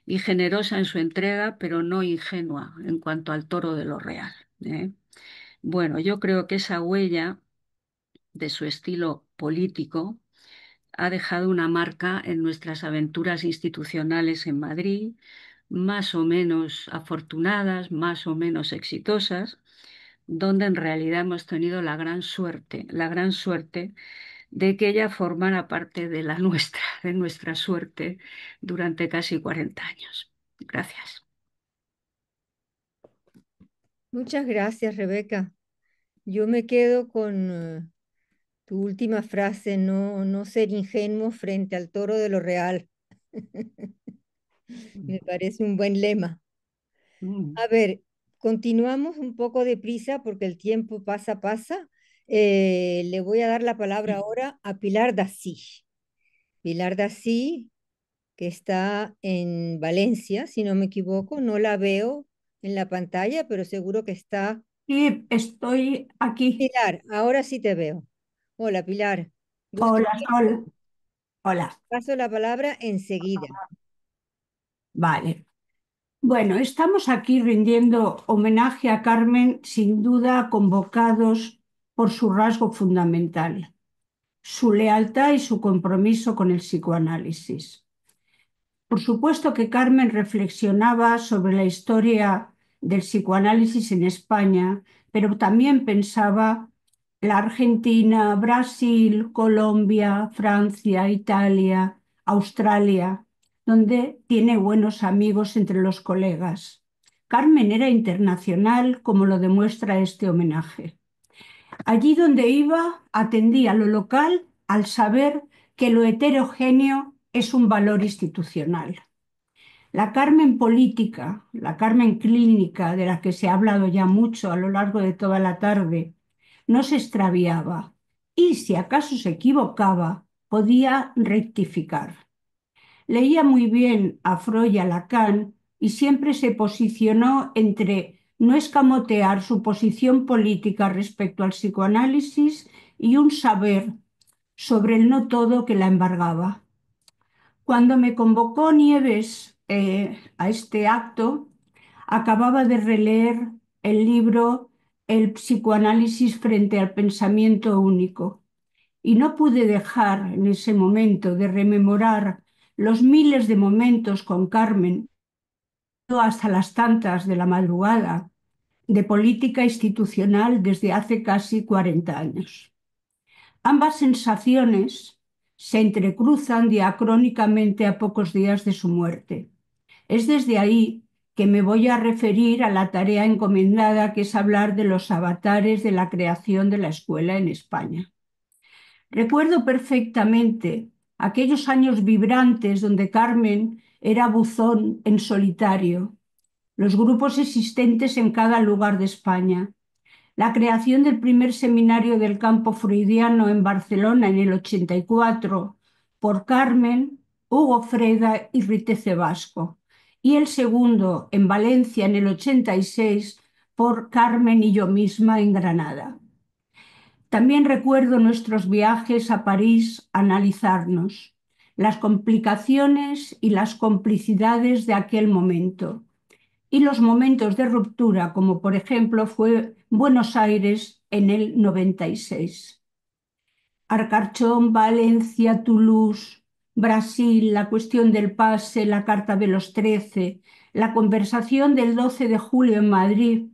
y generosa en su entrega, pero no ingenua en cuanto al toro de lo real, ¿eh? Bueno, yo creo que esa huella de su estilo político ha dejado una marca en nuestras aventuras institucionales en Madrid, más o menos afortunadas, más o menos exitosas, donde en realidad hemos tenido la gran suerte de que ella formara parte de la nuestra, de nuestra suerte durante casi 40 años. Gracias. Muchas gracias, Rebeca. Yo me quedo con tu última frase, no ser ingenuo frente al toro de lo real. Me parece un buen lema. Mm. A ver, continuamos un poco deprisa porque el tiempo pasa. Le voy a dar la palabra ahora a Pilar Dací. Pilar Dací, que está en Valencia, si no me equivoco, no la veo en la pantalla, pero seguro que está. Sí, estoy aquí. Pilar, ahora sí te veo. Hola, Pilar. Gusto. Hola, Sol. Hola. Paso la palabra enseguida. Vale. Bueno, estamos aquí rindiendo homenaje a Carmen, sin duda convocados por su rasgo fundamental, su lealtad y su compromiso con el psicoanálisis. Por supuesto que Carmen reflexionaba sobre la historia del psicoanálisis en España, pero también pensaba la Argentina, Brasil, Colombia, Francia, Italia, Australia, donde tiene buenos amigos entre los colegas. Carmen era internacional, como lo demuestra este homenaje. Allí donde iba, atendía lo local al saber que lo heterogéneo es un valor institucional. La Carmen política, la Carmen clínica, de la que se ha hablado ya mucho a lo largo de toda la tarde, no se extraviaba y, si acaso se equivocaba, podía rectificar. Leía muy bien a Freud y a Lacan y siempre se posicionó entre no escamotear su posición política respecto al psicoanálisis y un saber sobre el no todo que la embargaba. Cuando me convocó Nieves a este acto, acababa de releer el libro El psicoanálisis frente al pensamiento único y no pude dejar en ese momento de rememorar los miles de momentos con Carmen hasta las tantas de la madrugada de política institucional desde hace casi 40 años. Ambas sensaciones se entrecruzan diacrónicamente a pocos días de su muerte. Es desde ahí que me voy a referir a la tarea encomendada, que es hablar de los avatares de la creación de la escuela en España. Recuerdo perfectamente aquellos años vibrantes donde Carmen era buzón en solitario, los grupos existentes en cada lugar de España, la creación del primer seminario del campo freudiano en Barcelona en el 84 por Carmen, Hugo Freda y Rite Cebasco, y el segundo en Valencia en el 86 por Carmen y yo misma en Granada. También recuerdo nuestros viajes a París a analizarnos, las complicaciones y las complicidades de aquel momento, y los momentos de ruptura, como por ejemplo fue Buenos Aires en el 96. Arcarchón, Valencia, Toulouse, Brasil, la cuestión del pase, la Carta de los 13, la conversación del 12 de julio en Madrid.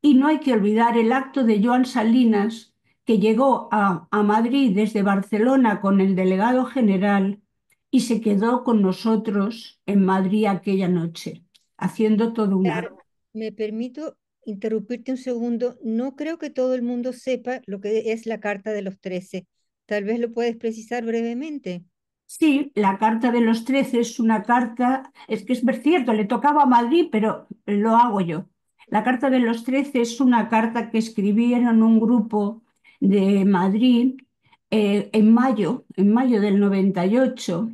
Y no hay que olvidar el acto de Joan Salinas, que llegó a Madrid desde Barcelona con el delegado general y se quedó con nosotros en Madrid aquella noche, haciendo todo un acto. Claro, me permito interrumpirte un segundo. No creo que todo el mundo sepa lo que es la Carta de los 13. Tal vez lo puedes precisar brevemente. Sí, la Carta de los 13 es una carta, es que es cierto, le tocaba a Madrid, pero lo hago yo. La Carta de los 13 es una carta que escribieron un grupo de Madrid en mayo del 98,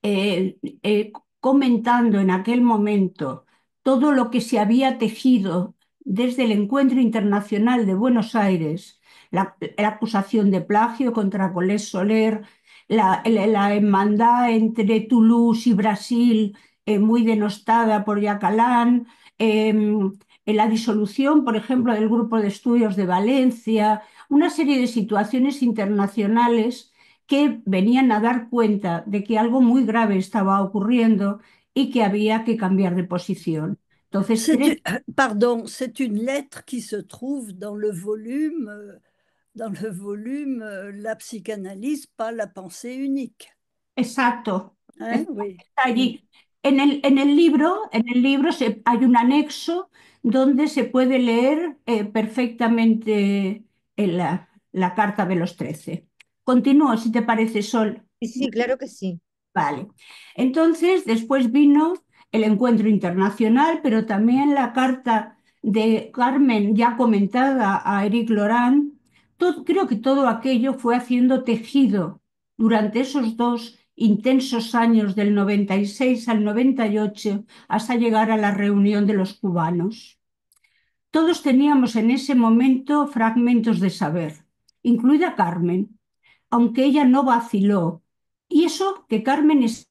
eh, eh, comentando en aquel momento todo lo que se había tejido desde el Encuentro Internacional de Buenos Aires, la acusación de plagio contra Colette Soler, la hermandad entre Toulouse y Brasil, muy denostada por Yacalán, en la disolución, por ejemplo, del Grupo de Estudios de Valencia, una serie de situaciones internacionales que venían a dar cuenta de que algo muy grave estaba ocurriendo y que había que cambiar de posición. Entonces, Pardon, c'est une lettre qui se trouve dans le volume La psychanalyse, pas la pensée unique. exacto, Hein, oui. está allí. En el libro hay un anexo donde se puede leer perfectamente la Carta de los 13. Continúo, si te parece, Sol. Sí, sí, claro que sí. Vale. Entonces, después vino el encuentro internacional, pero también la carta de Carmen, ya comentada a Eric Laurent. Creo que todo aquello fue haciendo tejido durante esos 2 intensos años, del 96 al 98, hasta llegar a la reunión de los cubanos. Todos teníamos en ese momento fragmentos de saber, incluida Carmen, aunque ella no vaciló. Y eso que Carmen es.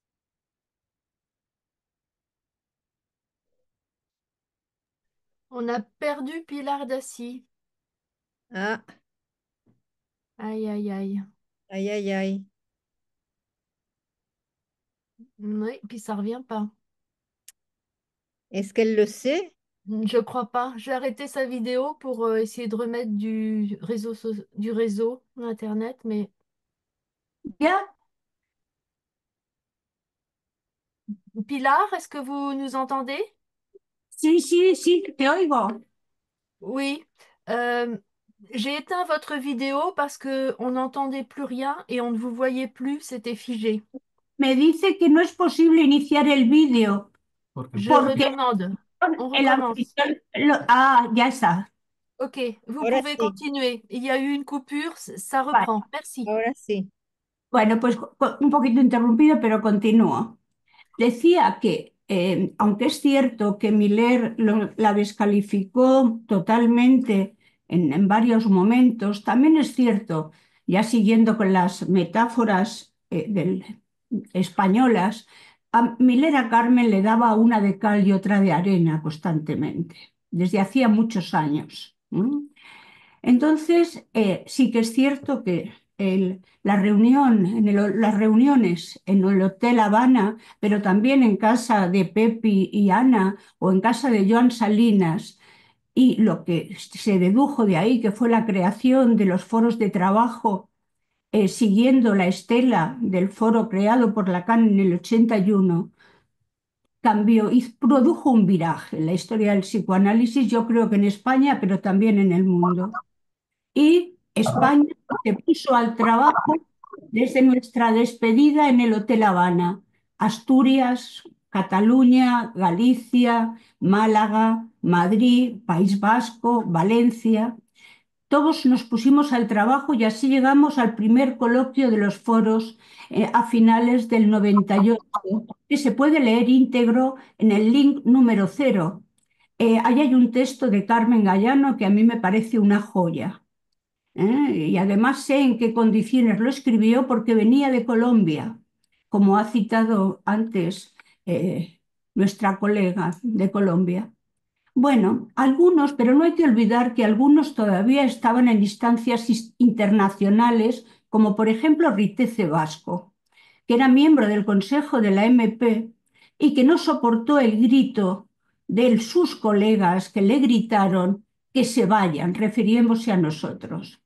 On a perdu Pilar Dassy. Ah, Aïe, aïe, aïe. ay, ay, ay. Oui, puis ça revient pas. Est-ce qu'elle le sait? Je crois pas. J'ai arrêté sa vidéo pour essayer de remettre du réseau Internet, mais ¿Ya? Pilar, est-ce que vous nous entendez? Sí, sí, sí, te oigo. Oui. Euh, j'ai éteint votre vidéo parce que on n'entendait plus rien et on ne vous voyait plus, c'était figé. Me dice que no es posible iniciar el vídeo Je porque redemande. On el recommence. anfitrión. Ya está. Ok, vous Ahora pouvez sí, continuer. Il y a eu une coupure, ça Vale. reprend. Merci. ahora sí. Bueno, pues un poquito interrumpido, pero continúo. Decía que, aunque es cierto que Miller la descalificó totalmente en varios momentos, también es cierto, ya siguiendo con las metáforas españolas, a Miller a Carmen le daba una de cal y otra de arena constantemente, desde hacía muchos años. Entonces, sí que es cierto que las reuniones en el Hotel Habana, pero también en casa de Pepi y Ana o en casa de Joan Salinas, y lo que se dedujo de ahí, que fue la creación de los foros de trabajo, siguiendo la estela del foro creado por Lacan en el 81, cambió y produjo un viraje en la historia del psicoanálisis, yo creo que en España, pero también en el mundo. Y España se puso al trabajo desde nuestra despedida en el Hotel Habana. Asturias, Cataluña, Galicia, Málaga, Madrid, País Vasco, Valencia. Todos nos pusimos al trabajo y así llegamos al primer coloquio de los foros a finales del 98, que se puede leer íntegro en el link número 0. Ahí hay un texto de Carmen Gallano que a mí me parece una joya. Y además sé en qué condiciones lo escribió porque venía de Colombia, como ha citado antes nuestra colega de Colombia. Bueno, algunos, pero no hay que olvidar que algunos todavía estaban en instancias internacionales, como por ejemplo Riteze Vasco, que era miembro del Consejo de la MP y que no soportó el grito de sus colegas que le gritaron que se vayan, refiriéndose a nosotros.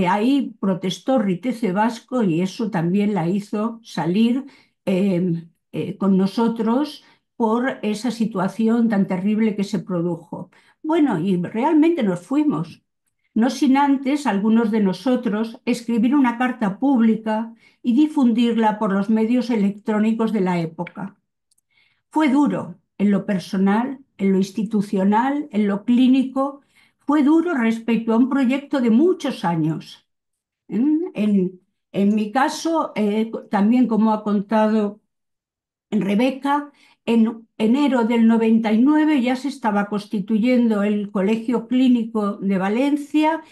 Ahí protestó Riteze Vasco y eso también la hizo salir con nosotros por esa situación tan terrible que se produjo. Bueno, y realmente nos fuimos, no sin antes algunos de nosotros escribir una carta pública y difundirla por los medios electrónicos de la época. Fue duro en lo personal, en lo institucional, en lo clínico, fue duro respecto a un proyecto de muchos años. En mi caso, también como ha contado Rebeca, en enero del 99 ya se estaba constituyendo el Colegio Clínico de Valencia,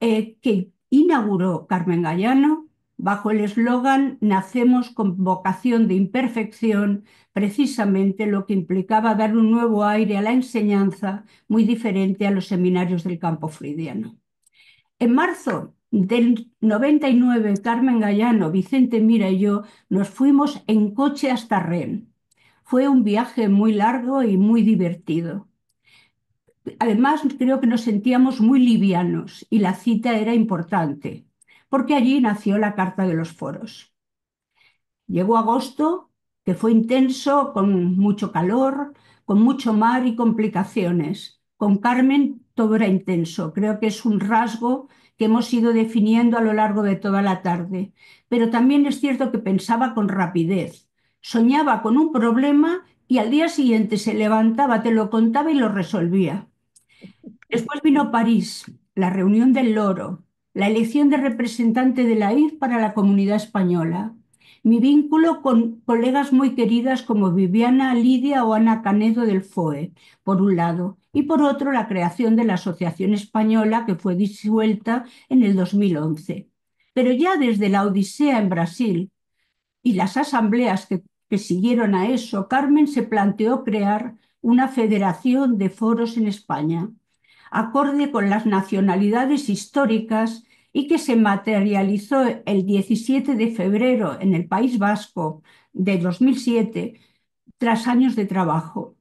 que inauguró Carmen Gallano bajo el eslogan "Nacemos con vocación de imperfección", precisamente lo que implicaba dar un nuevo aire a la enseñanza, muy diferente a los seminarios del campo freudiano. En marzo del 99, Carmen Gallano, Vicente Mira y yo nos fuimos en coche hasta Rennes. Fue un viaje muy largo y muy divertido. Además, creo que nos sentíamos muy livianos y la cita era importante, porque allí nació la Carta de los Foros. Llegó agosto, que fue intenso, con mucho calor, con mucho mar y complicaciones. Con Carmen todo era intenso. Creo que es un rasgo que hemos ido definiendo a lo largo de toda la tarde. Pero también es cierto que pensaba con rapidez. Soñaba con un problema y al día siguiente se levantaba, te lo contaba y lo resolvía. Después vino París, la reunión del Loro, la elección de representante de la IF para la Comunidad Española, mi vínculo con colegas muy queridas como Viviana, Lidia o Ana Canedo del FOE, por un lado, y por otro la creación de la Asociación Española, que fue disuelta en el 2011. Pero ya desde la Odisea en Brasil y las asambleas que siguieron a eso, Carmen se planteó crear una federación de foros en España, acorde con las nacionalidades históricas, y que se materializó el 17 de febrero en el País Vasco de 2007, tras años de trabajo.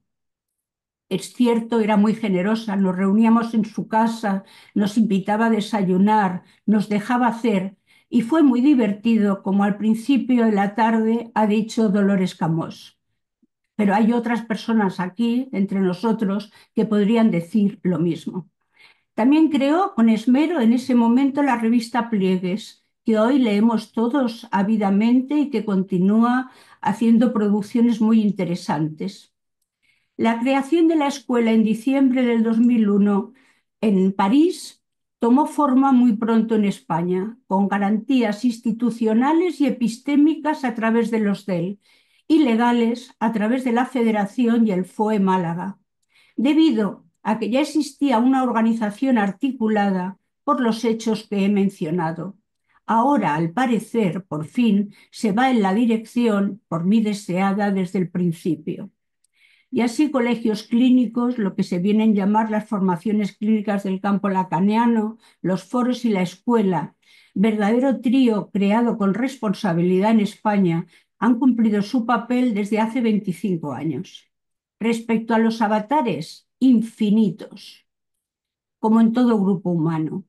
Es cierto, era muy generosa, nos reuníamos en su casa, nos invitaba a desayunar, nos dejaba hacer, y fue muy divertido, como al principio de la tarde ha dicho Dolores Camós. Pero hay otras personas aquí, entre nosotros, que podrían decir lo mismo. También creó con esmero en ese momento la revista Pliegues, que hoy leemos todos ávidamente y que continúa haciendo producciones muy interesantes. La creación de la escuela en diciembre del 2001 en París tomó forma muy pronto en España, con garantías institucionales y epistémicas a través de los DEL y legales a través de la Federación y el FOE Málaga, debido a que ya existía una organización articulada por los hechos que he mencionado. Ahora, al parecer, por fin, se va en la dirección por mí deseada desde el principio. Y así colegios clínicos, lo que se vienen a llamar las formaciones clínicas del campo lacaniano, los foros y la escuela, verdadero trío creado con responsabilidad en España, han cumplido su papel desde hace 25 años. Respecto a los avatares, infinitos, como en todo grupo humano.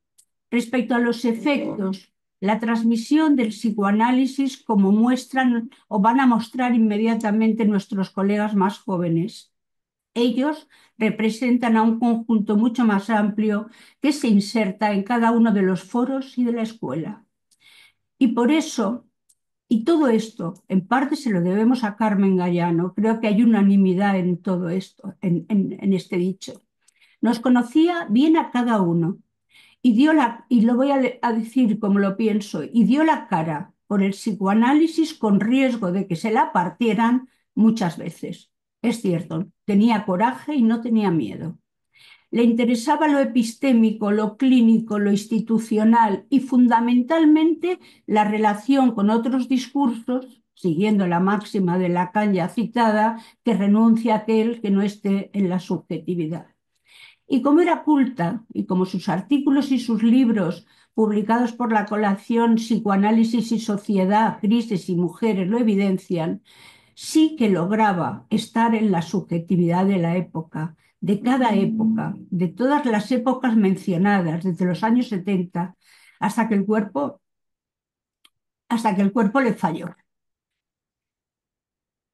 Respecto a los efectos, la transmisión del psicoanálisis, como muestran o van a mostrar inmediatamente nuestros colegas más jóvenes. Ellos representan a un conjunto mucho más amplio que se inserta en cada uno de los foros y de la escuela. Y por eso, y todo esto, en parte se lo debemos a Carmen Gallano, creo que hay unanimidad en todo esto, en este dicho. Nos conocía bien a cada uno y lo voy a decir como lo pienso, y dio la cara por el psicoanálisis con riesgo de que se la partieran muchas veces. Es cierto, tenía coraje y no tenía miedo. Le interesaba lo epistémico, lo clínico, lo institucional y fundamentalmente la relación con otros discursos, siguiendo la máxima de Lacan ya citada, que renuncia a aquel que no esté en la subjetividad. Y como era culta, y como sus artículos y sus libros, publicados por la colección Psicoanálisis y Sociedad, Crisis y Mujeres, lo evidencian, sí que lograba estar en la subjetividad de la época, de cada época, de todas las épocas mencionadas, desde los años 70, hasta que el cuerpo le falló.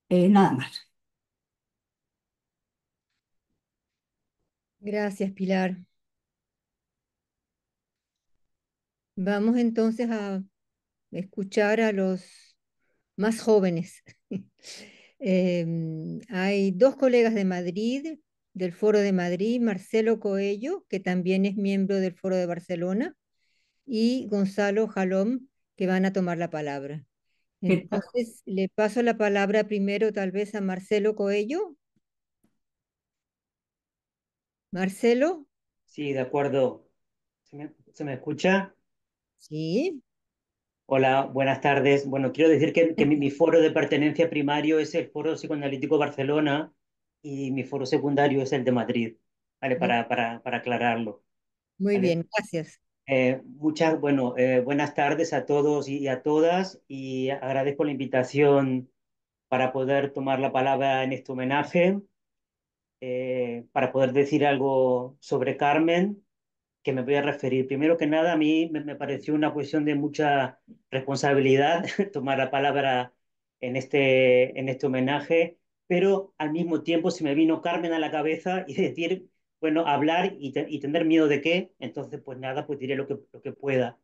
Nada más. Gracias, Pilar. Vamos entonces a escuchar a los más jóvenes. Hay dos colegas de Madrid, del Foro de Madrid, Marcelo Coello, que también es miembro del Foro de Barcelona, y Gonzalo Jalón, que van a tomar la palabra. ¿Qué tal? Entonces, le paso la palabra primero tal vez a Marcelo Coello. Marcelo. Sí, de acuerdo. Se me escucha? Sí, Hola, buenas tardes. Bueno, quiero decir que mi foro de pertenencia primario es el Foro Psicoanalítico Barcelona y mi foro secundario es el de Madrid, ¿vale? muy, Para aclararlo, muy ¿vale? bien, gracias. Buenas tardes a todos y a todas y agradezco la invitación para poder tomar la palabra en este homenaje, para poder decir algo sobre Carmen, que me voy a referir. Primero que nada, a mí me pareció una cuestión de mucha responsabilidad tomar la palabra en este homenaje, pero al mismo tiempo se me vino Carmen a la cabeza y decir, bueno, hablar y tener miedo de qué, entonces pues nada, pues diré lo que pueda.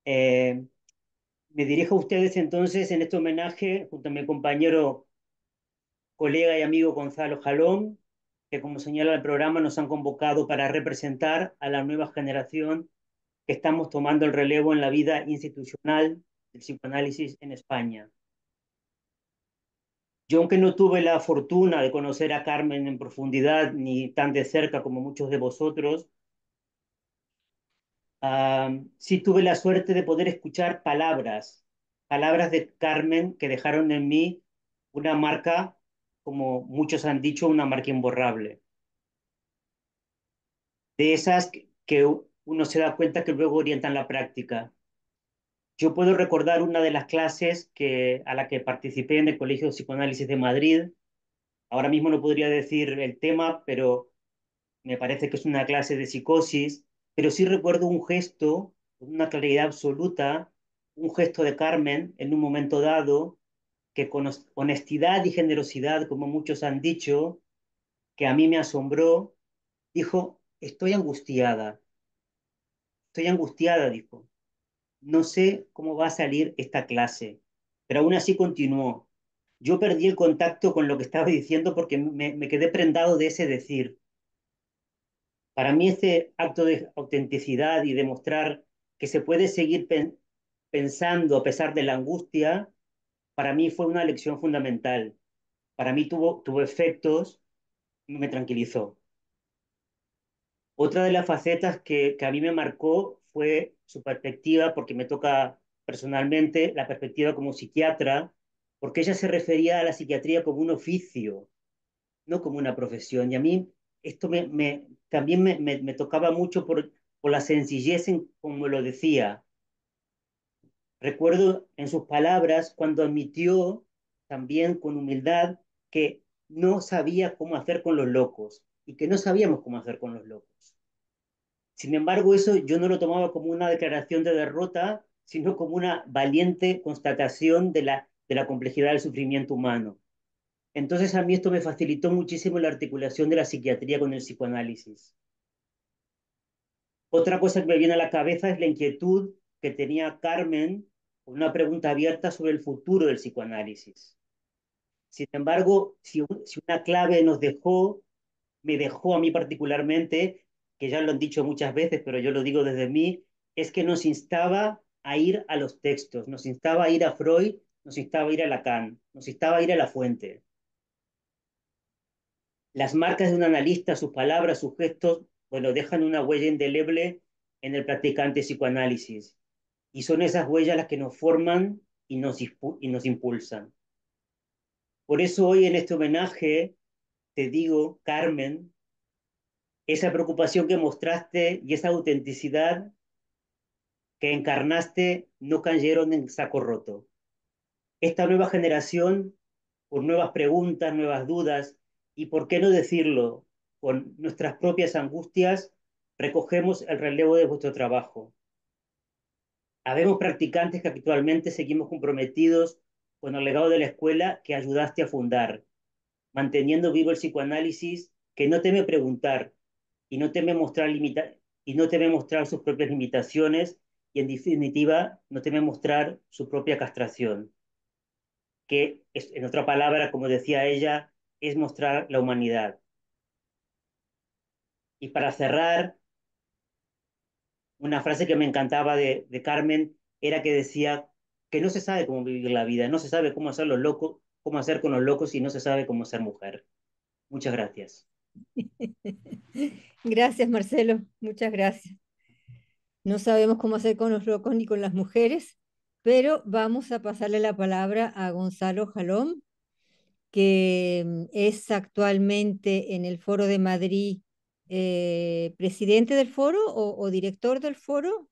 Eh, Me dirijo a ustedes entonces en este homenaje junto a mi compañero, colega y amigo Gonzalo Jalón, que como señala el programa nos han convocado para representar a la nueva generación que estamos tomando el relevo en la vida institucional del psicoanálisis en España. Yo, aunque no tuve la fortuna de conocer a Carmen en profundidad ni tan de cerca como muchos de vosotros, sí tuve la suerte de poder escuchar palabras de Carmen que dejaron en mí una marca, como muchos han dicho, una marca imborrable. De esas que uno se da cuenta que luego orientan la práctica. Yo puedo recordar una de las clases a la que participé en el Colegio de Psicoanálisis de Madrid. Ahora mismo no podría decir el tema, pero me parece que es una clase de psicosis, pero sí recuerdo un gesto, con una claridad absoluta, un gesto de Carmen en un momento dado, que con honestidad y generosidad, como muchos han dicho, que a mí me asombró, dijo, estoy angustiada, dijo. No sé cómo va a salir esta clase, pero aún así continuó. Yo perdí el contacto con lo que estaba diciendo porque me quedé prendado de ese decir. Para mí este acto de autenticidad y demostrar que se puede seguir pensando a pesar de la angustia, para mí fue una lección fundamental. Para mí tuvo efectos, me tranquilizó. Otra de las facetas que a mí me marcó fue su perspectiva, porque me toca personalmente la perspectiva como psiquiatra, porque ella se refería a la psiquiatría como un oficio, no como una profesión. Y a mí esto también me tocaba mucho por la sencillez en cómo lo decía. Recuerdo en sus palabras cuando admitió también con humildad que no sabía cómo hacer con los locos y que no sabíamos cómo hacer con los locos. Sin embargo, eso yo no lo tomaba como una declaración de derrota, sino como una valiente constatación de la complejidad del sufrimiento humano. Entonces a mí esto me facilitó muchísimo la articulación de la psiquiatría con el psicoanálisis. Otra cosa que me viene a la cabeza es la inquietud que tenía Carmen con una pregunta abierta sobre el futuro del psicoanálisis. Sin embargo, si una clave me dejó a mí particularmente, que ya lo han dicho muchas veces, pero yo lo digo desde mí, es que nos instaba a ir a los textos, nos instaba a ir a Freud, nos instaba a ir a Lacan, nos instaba a ir a la fuente. Las marcas de un analista, sus palabras, sus gestos, bueno, dejan una huella indeleble en el practicante psicoanálisis. Y son esas huellas las que nos forman y nos impulsan. Por eso hoy en este homenaje te digo, Carmen, esa preocupación que mostraste y esa autenticidad que encarnaste no cayeron en saco roto. Esta nueva generación, por nuevas preguntas, nuevas dudas, y por qué no decirlo, con nuestras propias angustias, recogemos el relevo de vuestro trabajo. Habemos practicantes que actualmente seguimos comprometidos con el legado de la escuela que ayudaste a fundar, manteniendo vivo el psicoanálisis que no teme preguntar y no teme y no teme mostrar sus propias limitaciones y en definitiva no teme mostrar su propia castración, que es, en otra palabra, como decía ella, es mostrar la humanidad. Y para cerrar, una frase que me encantaba de Carmen era que decía que no se sabe cómo vivir la vida, no se sabe cómo hacer los locos, cómo hacer con los locos y no se sabe cómo ser mujer. Muchas gracias. Gracias, Marcelo. Muchas gracias. No sabemos cómo hacer con los locos ni con las mujeres, pero vamos a pasarle la palabra a Gonzalo Jalón, que es actualmente en el Foro de Madrid, presidente del foro o director del foro.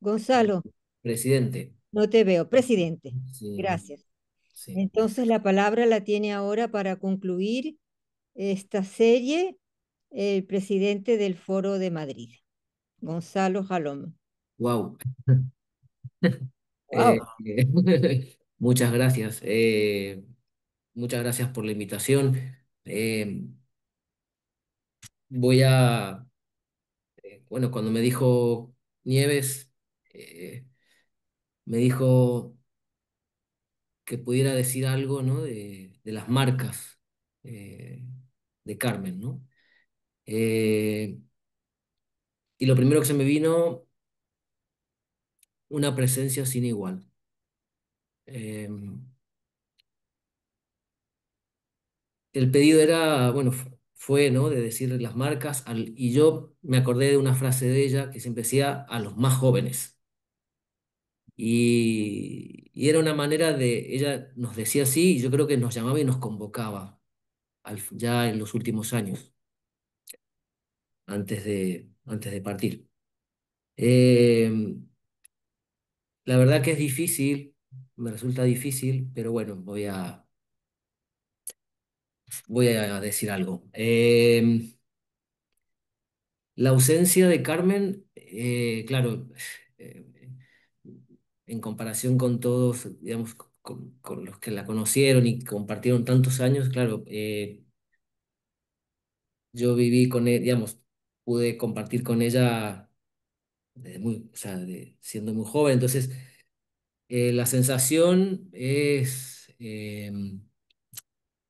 Gonzalo, Presidente. no te veo. Presidente. Sí, Gracias. sí. Entonces la palabra la tiene ahora para concluir esta serie el presidente del Foro de Madrid, Gonzalo Jalón. Wow. Wow. Muchas gracias. Muchas gracias por la invitación. Eh, voy a, bueno, cuando me dijo Nieves, me dijo que pudiera decir algo, ¿no? De las marcas de Carmen, ¿no? Eh, y lo primero que se me vino, una presencia sin igual. Eh, el pedido era, bueno, fue, ¿no? De decir las marcas, y yo me acordé de una frase de ella que siempre decía a los más jóvenes. Y era una manera de, ella nos decía así, y yo creo que nos llamaba y nos convocaba ya en los últimos años, antes de partir. Eh, la verdad que es difícil, me resulta difícil, pero bueno, voy a decir algo. La ausencia de Carmen, claro, eh, en comparación con todos, digamos, con los que la conocieron y compartieron tantos años, claro, yo viví con ella, digamos, pude compartir con ella desde o sea, siendo muy joven, entonces la sensación es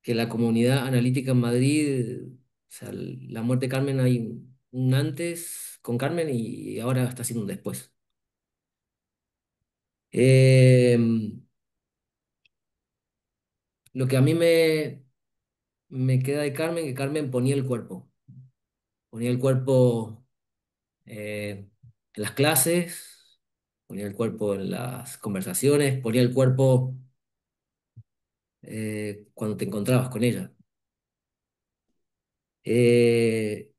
que la comunidad analítica en Madrid, o sea, la muerte de Carmen hay un antes con Carmen y ahora está siendo un después. Em, lo que a mí me queda de Carmen, que Carmen ponía el cuerpo en las clases, ponía el cuerpo en las conversaciones, ponía el cuerpo cuando te encontrabas con ella. Eh,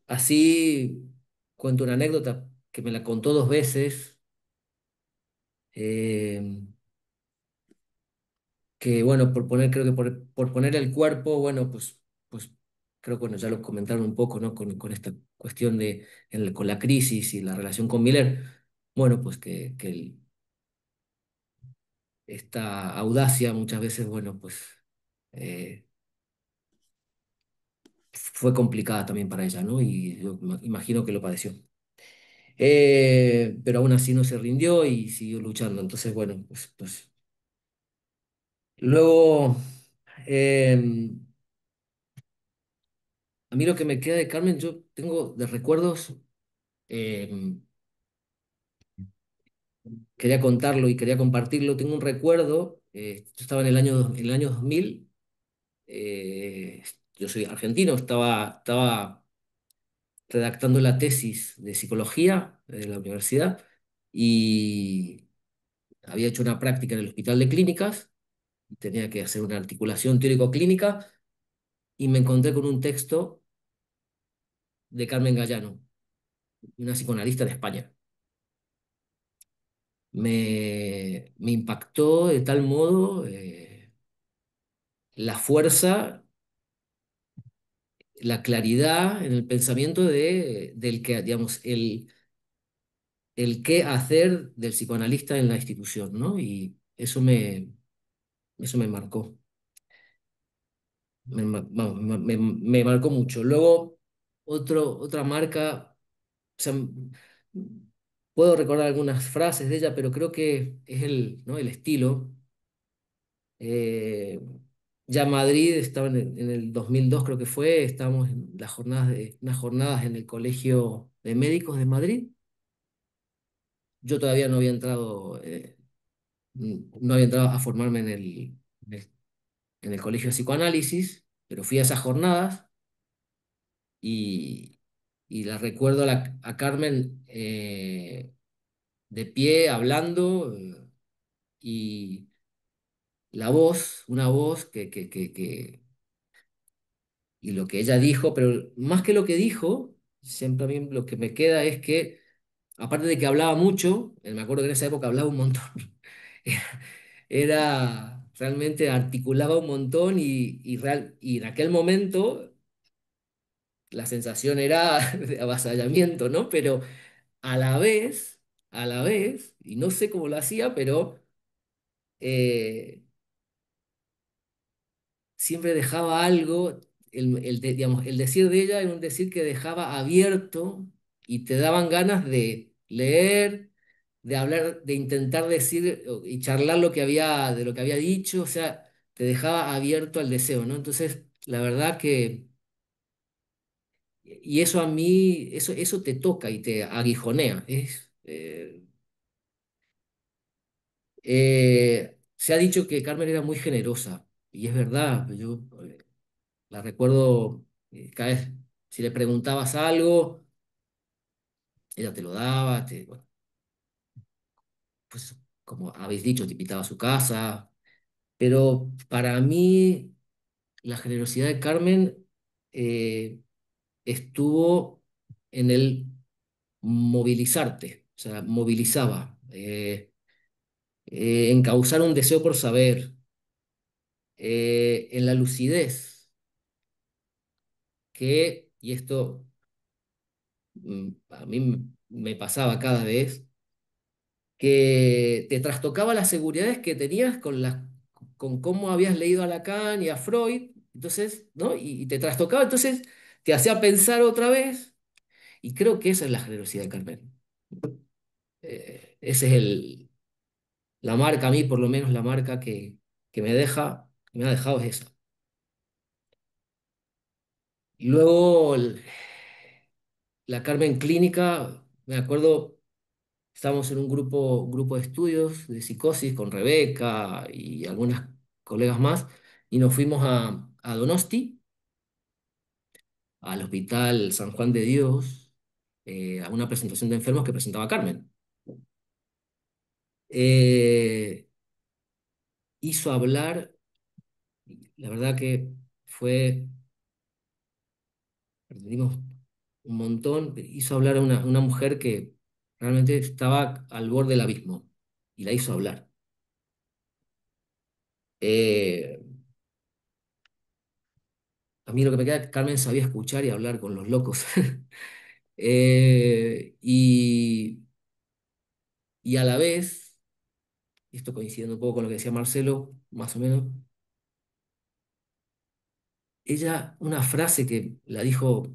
así cuento una anécdota que me la contó dos veces, eh, que bueno, creo que por poner el cuerpo, bueno, pues creo que bueno, ya lo comentaron un poco, ¿no? Con esta cuestión con la crisis y la relación con Miller, bueno, pues esta audacia muchas veces, bueno, pues eh, fue complicada también para ella, ¿no? Y yo imagino que lo padeció. Pero aún así no se rindió y siguió luchando. Entonces, bueno, pues. Luego, eh, a mí lo que me queda de Carmen, yo tengo de recuerdos, eh, quería contarlo y quería compartirlo. Tengo un recuerdo, yo estaba en el año 2000, eh, yo soy argentino, estaba redactando la tesis de psicología de la universidad y había hecho una práctica en el Hospital de Clínicas, tenía que hacer una articulación teórico-clínica y me encontré con un texto de Carmen Gallano, una psicoanalista de España. Me impactó de tal modo la fuerza, la claridad en el pensamiento del que, digamos, el qué hacer del psicoanalista en la institución, ¿no? Y eso me marcó, vamos, me marcó mucho. Luego, otra marca, o sea, puedo recordar algunas frases de ella, pero creo que es ¿no? El estilo. Eh, ya Madrid, estaba en el 2002 creo que fue, estábamos en unas jornadas en el Colegio de Médicos de Madrid. Yo todavía no había entrado a formarme en el Colegio de Psicoanálisis, pero fui a esas jornadas y, y la recuerdo a Carmen de pie hablando y la voz, una voz y lo que ella dijo, pero más que lo que dijo, siempre a mí lo que me queda es que, aparte de que hablaba mucho, me acuerdo que en esa época hablaba un montón, realmente articulaba un montón y en aquel momento la sensación era de avasallamiento, ¿no? Pero a la vez, y no sé cómo lo hacía, pero eh, siempre dejaba algo, digamos, el decir de ella era un decir que dejaba abierto y te daban ganas de leer, de hablar, de intentar decir y charlar de lo que había dicho, o sea, te dejaba abierto al deseo, ¿no? Entonces, la verdad que, y eso a mí, eso te toca y te aguijonea, se ha dicho que Carmen era muy generosa, y es verdad, yo la recuerdo cada vez, si le preguntabas algo, ella te lo daba, bueno, pues como habéis dicho, te invitaba a su casa, pero para mí la generosidad de Carmen eh, estuvo en el movilizarte, o sea, movilizaba, en causar un deseo por saber, en la lucidez, y esto a mí me pasaba cada vez, que te trastocaba las seguridades que tenías con cómo habías leído a Lacan y a Freud, entonces, ¿no? Y te trastocaba, entonces te hacía pensar otra vez, y creo que esa es la generosidad de Carmen. Esa es la marca, a mí por lo menos la marca que me ha dejado es esa. Y luego la Carmen clínica, me acuerdo. Estábamos en un grupo de estudios de psicosis con Rebeca y algunas colegas más, y nos fuimos a Donosti, al Hospital San Juan de Dios, a una presentación de enfermos que presentaba Carmen. Eh, Hizo hablar, la verdad que perdimos un montón, hizo hablar a una mujer que realmente estaba al borde del abismo, y la hizo hablar. Eh, A mí lo que me queda es que Carmen sabía escuchar y hablar con los locos. Y, y a la vez, y esto coincidiendo un poco con lo que decía Marcelo, más o menos, ella, una frase que la dijo,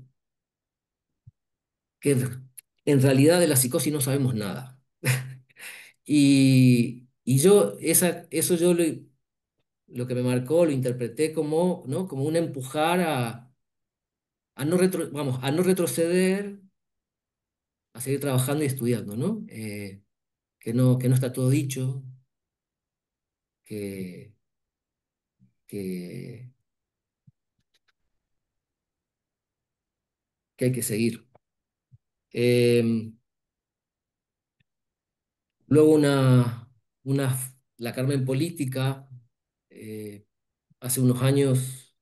que en realidad de la psicosis no sabemos nada. Y yo, eso yo lo que me marcó, lo interpreté como, ¿no? Como un empujar a no retroceder, a seguir trabajando y estudiando, ¿no? Que no está todo dicho, que, que, que hay que seguir. Eh, Luego la Carmen política, eh, hace unos años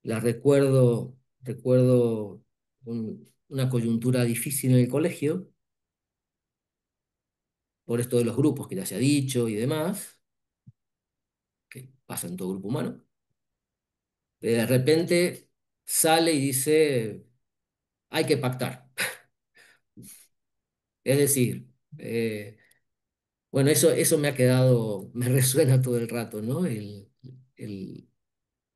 recuerdo una coyuntura difícil en el colegio, por esto de los grupos que ya se ha dicho y demás, que pasa en todo grupo humano. De repente sale y dice, hay que pactar. Es decir, bueno, eso me ha quedado, me resuena todo el rato, ¿no? El,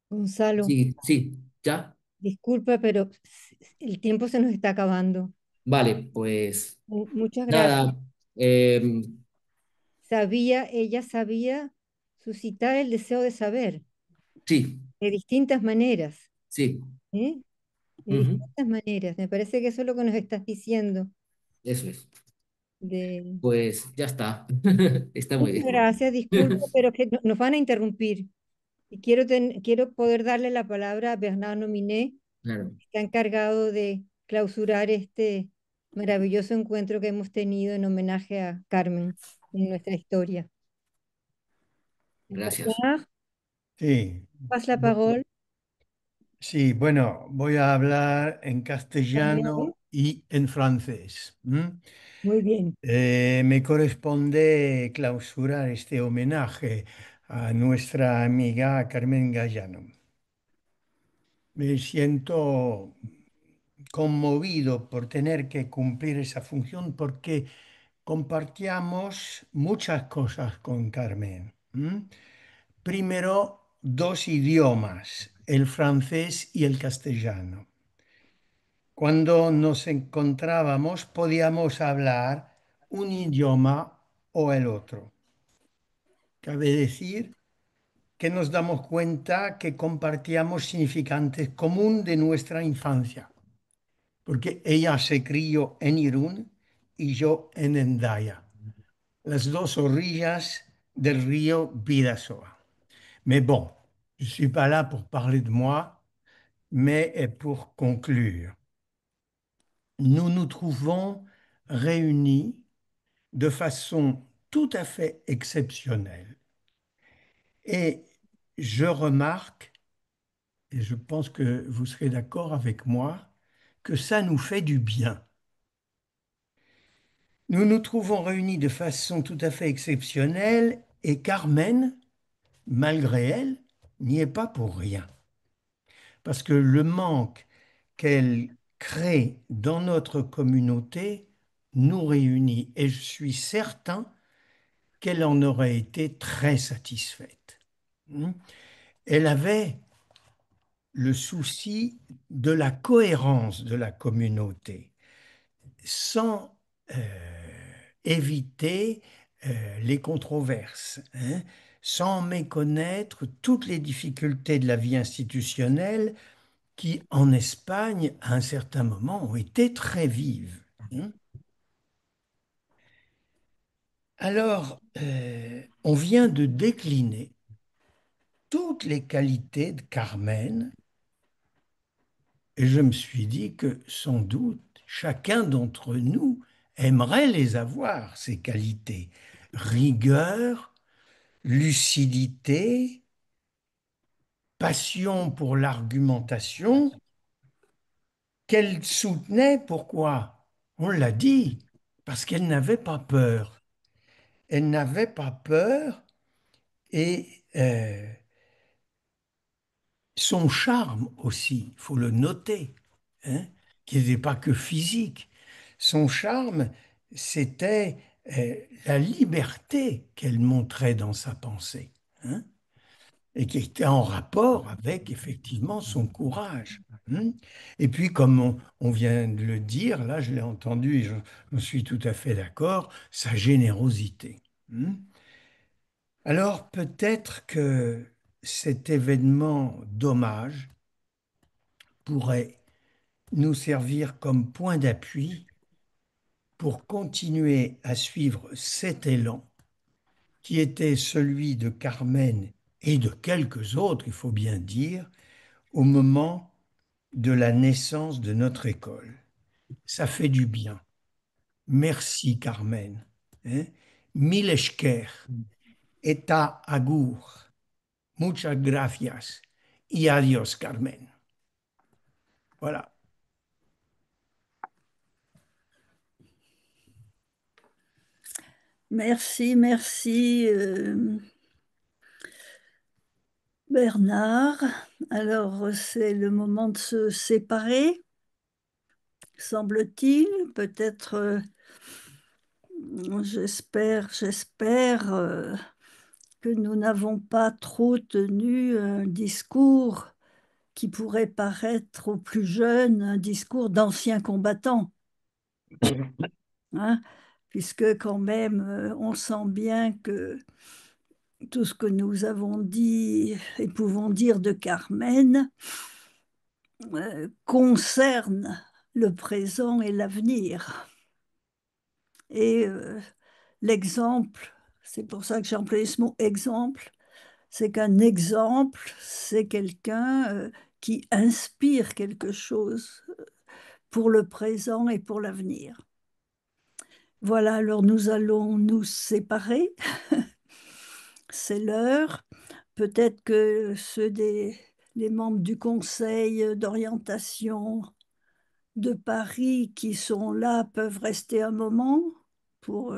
Gonzalo, sí, sí, ya. disculpa, pero el tiempo se nos está acabando. Vale, pues Muchas gracias. nada. em, Ella sabía suscitar el deseo de saber sí, de distintas maneras, sí. ¿eh? De Ujú, distintas maneras. Me parece que eso es lo que nos estás diciendo. eso es. De... Pues ya está. Está muy Muchas bien. gracias, disculpa, pero que nos van a interrumpir. Y quiero poder darle la palabra a Bernard Nominet Claro. Se ha encargado de clausurar este maravilloso encuentro que hemos tenido en homenaje a Carmen en nuestra historia. Gracias. Bernard, Sí, passe la parole. sí, bueno, voy a hablar en También. castellano y en francés. Muy bien. Me corresponde clausurar este homenaje a nuestra amiga Carmen Gallano. Me siento conmovido por tener que cumplir esa función porque compartíamos muchas cosas con Carmen. Primero, dos idiomas, el francés y el castellano. Cuando nos encontrábamos podíamos hablar un idioma o el otro. Cabe decir que nos damos cuenta que compartíamos significantes común de nuestra infancia, porque ella se crió en Irún y yo en Hendaya, las dos orillas del río Bidasoa. Mais bon, je ne suis pas là pour parler de moi, mais pour conclure. Nous nous trouvons réunis de façon tout à fait exceptionnelle. Et je remarque, et je pense que vous serez d'accord avec moi, que ça nous fait du bien. Nous nous trouvons réunis de façon tout à fait exceptionnelle et Carmen, malgré elle, n'y est pas pour rien. Parce que le manque qu'elle crée dans notre communauté nous réunit et je suis certain qu'elle en aurait été très satisfaite. Elle avait le souci de la cohérence de la communauté, sans éviter les controverses, sans méconnaître toutes les difficultés de la vie institutionnelle qui, en Espagne, à un certain moment, ont été très vives. Alors, on vient de décliner toutes les qualités de Carmen et je me suis dit que sans doute chacun d'entre nous aimerait les avoir, ces qualités. Rigueur, lucidité, passion pour l'argumentation, qu'elle soutenait. Pourquoi? On l'a dit, parce qu'elle n'avait pas peur. Elle n'avait pas peur et son charme aussi, il faut le noter, qui n'était pas que physique. Son charme, c'était la liberté qu'elle montrait dans sa pensée, et qui était en rapport avec effectivement son courage. Et puis, comme on vient de le dire, là je l'ai entendu et je suis tout à fait d'accord, sa générosité. Alors peut-être que cet événement d'hommage pourrait nous servir comme point d'appui pour continuer à suivre cet élan qui était celui de Carmen et de quelques autres, il faut bien dire, au moment de la naissance de notre école. Ça fait du bien. Merci Carmen. Mil esker. Eta agur. Muchas gracias. Y adiós, Carmen. Voilà. Merci, merci Bernard. Alors, c'est le moment de se séparer, semble-t-il. Peut-être, j'espère que nous n'avons pas trop tenu un discours qui pourrait paraître aux plus jeunes un discours d'anciens combattants. Puisque quand même, on sent bien que tout ce que nous avons dit et pouvons dire de Carmen concerne le présent et l'avenir. Et l'exemple, c'est pour ça que j'ai employé ce mot exemple, c'est qu'un exemple, c'est quelqu'un qui inspire quelque chose pour le présent et pour l'avenir. Voilà, alors nous allons nous séparer. C'est l'heure. Peut-être que les membres du conseil d'orientation de Paris qui sont là peuvent rester un moment pour,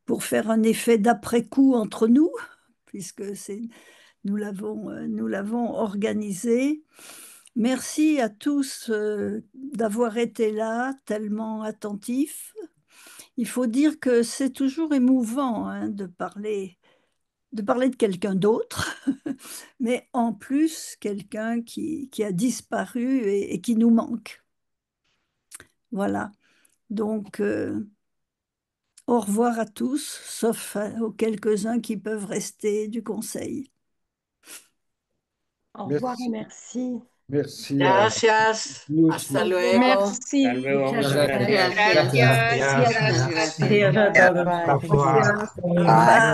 pour faire un effet d'après-coup entre nous, puisque nous l'avons organisé. Merci à tous d'avoir été là, tellement attentifs. Il faut dire que c'est toujours émouvant hein, de parler de quelqu'un d'autre, mais en plus quelqu'un qui a disparu et qui nous manque. Voilà. Donc, au revoir à tous, sauf aux quelques-uns qui peuvent rester du conseil. Au revoir et merci. Merci. Gracias. Hasta luego. Hasta Merci. luego. Muchas Muchas gracias. gracias. Gracias. Gracias a todos. Bye.